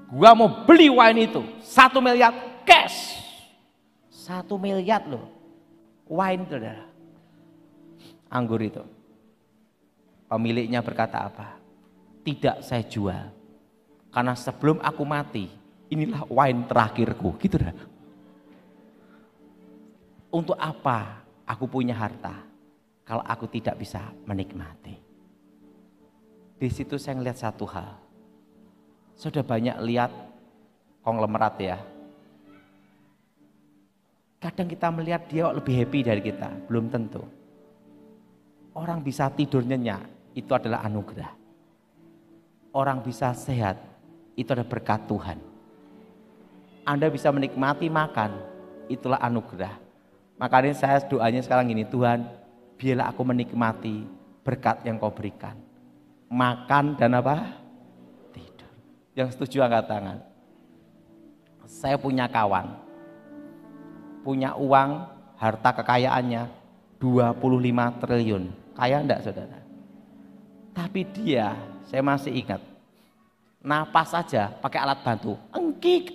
gua mau beli wine itu 1 miliar cash. 1 miliar loh. Wine itu adalah anggur itu. Pemiliknya berkata apa? Tidak saya jual. Karena sebelum aku mati, inilah wine terakhirku. Gitu dah. Untuk apa aku punya harta kalau aku tidak bisa menikmati? Di situ saya ngelihat satu hal. Sudah banyak lihat konglomerat ya. Kadang kita melihat dia lebih happy dari kita, belum tentu. Orang bisa tidur nyenyak, itu adalah anugerah. Orang bisa sehat, itu adalah berkat Tuhan. Anda bisa menikmati makan, itulah anugerah. Makanya saya doanya sekarang gini, Tuhan, biarlah aku menikmati berkat yang Kau berikan. Makan dan apa? Tidur. Yang setuju angkat tangan. Saya punya kawan, punya uang, harta kekayaannya 25 triliun. Kaya enggak saudara? Tapi dia, saya masih ingat, napas saja pakai alat bantu, engkik.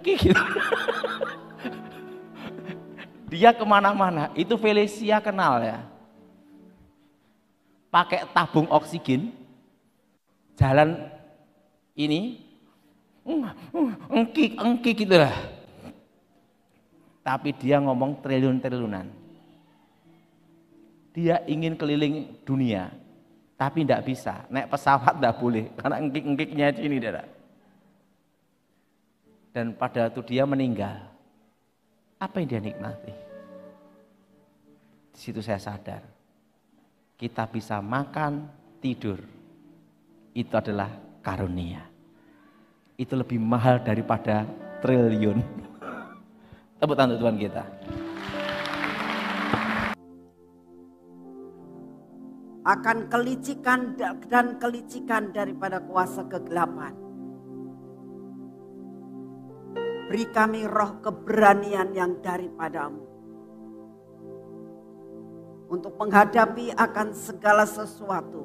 Gitu. Dia kemana-mana, itu Felicia kenal ya. Pakai tabung oksigen, jalan ini, engkik gitu lah. Tapi dia ngomong triliun-triliunan. Dia ingin keliling dunia, tapi tidak bisa. Naik pesawat tidak boleh, karena engkik-engkiknya ini darah. Dan pada waktu dia meninggal, apa yang dia nikmati? Di situ saya sadar, kita bisa makan, tidur, itu adalah karunia. Itu lebih mahal daripada triliun. Tepuk tangan Tuhan kita. Akan kelicikan dan kelicikan daripada kuasa kegelapan. Beri kami roh keberanian yang daripadamu. Untuk menghadapi akan segala sesuatu.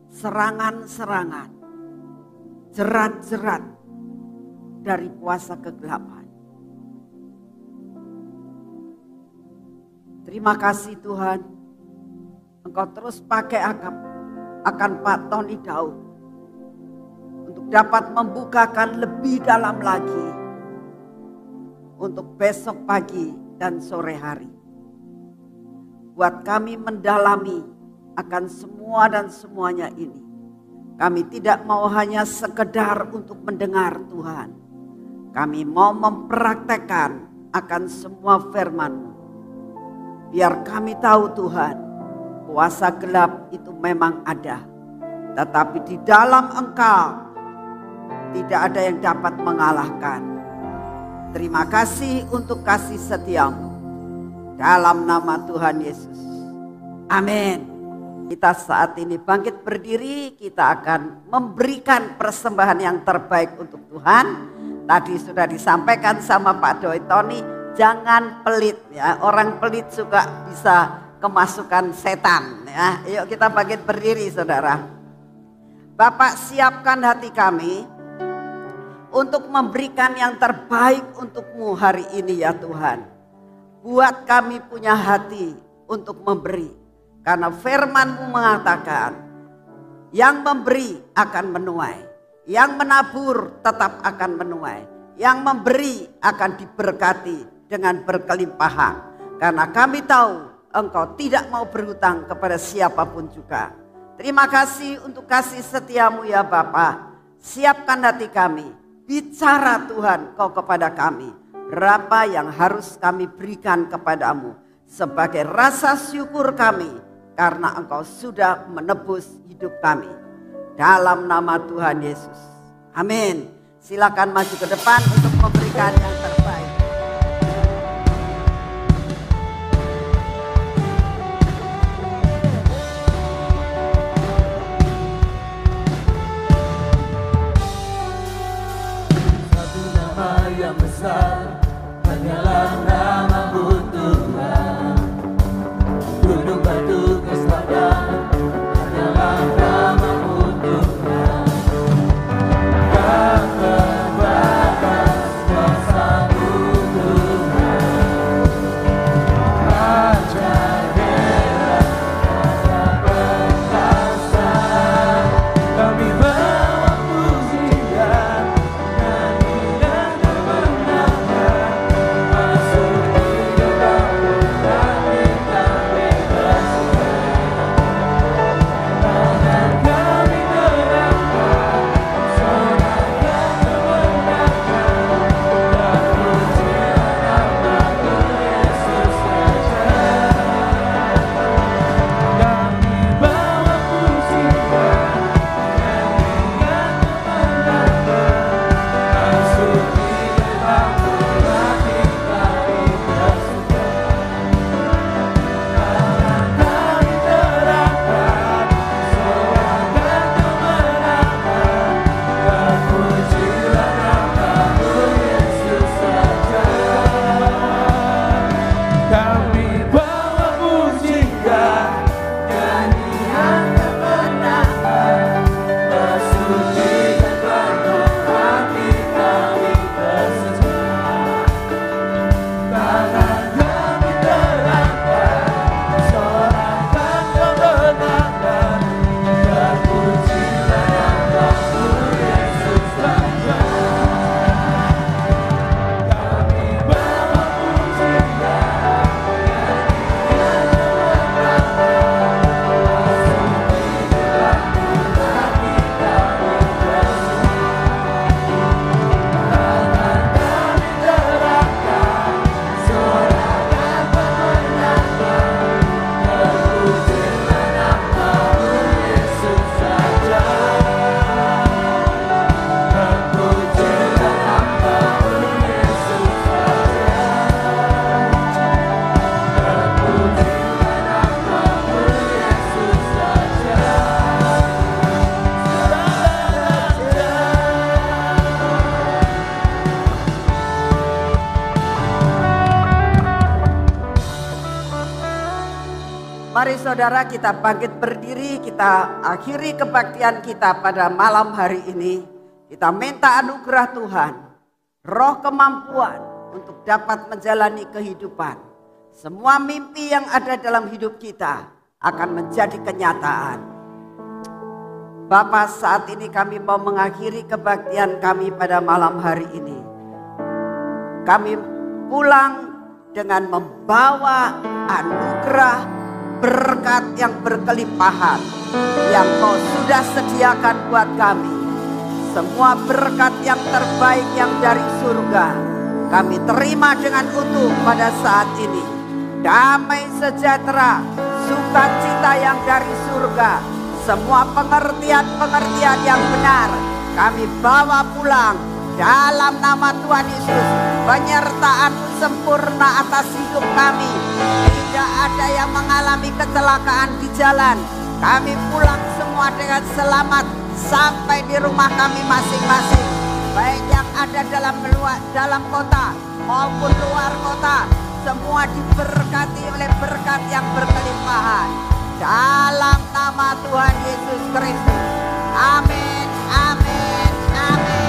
Serangan-serangan. Jerat-jerat dari kuasa kegelapan. Terima kasih Tuhan. Engkau terus pakai akan Pak Tony Daud untuk dapat membukakan lebih dalam lagi untuk besok pagi dan sore hari. Buat kami mendalami akan semua dan semuanya ini. Kami tidak mau hanya sekedar untuk mendengar Tuhan. Kami mau mempraktekkan akan semua firman-Mu. Biar kami tahu Tuhan, kuasa gelap itu memang ada. Tetapi di dalam Engkau tidak ada yang dapat mengalahkan. Terima kasih untuk kasih setia-Mu. Dalam nama Tuhan Yesus. Amin. Kita saat ini bangkit berdiri, kita akan memberikan persembahan yang terbaik untuk Tuhan. Tadi sudah disampaikan sama Pak Doi Tony, jangan pelit ya. Orang pelit juga bisa kemasukan setan ya. Yuk kita bangkit berdiri saudara. Bapak, siapkan hati kami untuk memberikan yang terbaik untuk-Mu hari ini ya Tuhan. Buat kami punya hati untuk memberi. Karena firman-Mu mengatakan, yang memberi akan menuai. Yang menabur tetap akan menuai. Yang memberi akan diberkati dengan berkelimpahan. Karena kami tahu Engkau tidak mau berhutang kepada siapapun juga. Terima kasih untuk kasih setia-Mu ya Bapa. Siapkan hati kami. Bicara Tuhan Kau kepada kami. Berapa yang harus kami berikan kepadamu sebagai rasa syukur kami karena Engkau sudah menebus hidup kami. Dalam nama Tuhan Yesus. Amin. Silakan maju ke depan untuk memberikan yang terbaik. Satu nama yang besar, hanyalah nama-Mu Tuhan. Gunung batu keselamatan, hanyalah nama-Mu Tuhan. Tak terbatas kuasa-Mu Tuhan. Raja heran, Raja perkasa. Kami bawa pujian, nyanyi dan kemenangan. Masuk di dalam kami bersuka. Tangan kami terangkat, sorakan kemenangan. Dan pujian nama-Mu Yesus Raja. Kami bawa pujian, nyanyikan kemenangan. Masuk di dalam hati kami bersuka. Tangan kami terangkat, sorakan kemenangan. Dan pujilah nama-Mu Yesus Raja. Kami bawa pujian, nyanyian kemenangan. Masuk di dalam hati kami bersuka. Tangan kami terangkat, sorakan kemenangan. Dan pujilah nama-Mu Yesus Raja. Kami bawa pujian, nyanyian kemenangan. Masuk di dalam hati kami bersuka. Tangan kami terangkat, sorakan kemenangan. Dan pujilah nama-Mu Yesus Raja. Dan pujilah nama-Mu Yesus Raja. Dan pujilah nama-Mu Yesus Raja. Mari saudara kita bangkit berdiri, kita akhiri kebaktian kita pada malam hari ini. Kita minta anugerah Tuhan, roh kemampuan untuk dapat menjalani kehidupan. Semua mimpi yang ada dalam hidup kita akan menjadi kenyataan. Bapa, saat ini kami mau mengakhiri kebaktian kami pada malam hari ini. Kami pulang dengan membawa anugerah, berkat yang berkelimpahan yang Kau sudah sediakan buat kami. Semua berkat yang terbaik yang dari surga kami terima dengan utuh pada saat ini. Damai sejahtera, sukacita yang dari surga, semua pengertian-pengertian yang benar kami bawa pulang dalam nama Tuhan Yesus. Penyertaan-Mu sempurna atas hidup kami. Tidak ada yang mengalami kecelakaan di jalan. Kami pulang semua dengan selamat sampai di rumah kami masing-masing. Baik yang ada dalam kota maupun luar kota, semua diberkati oleh berkat yang berkelimpahan. Dalam nama Tuhan Yesus Kristus. Amin, amin, amin.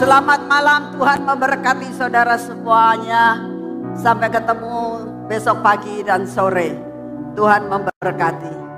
Selamat malam, Tuhan memberkati saudara semuanya. Sampai ketemu besok pagi dan sore. Tuhan memberkati.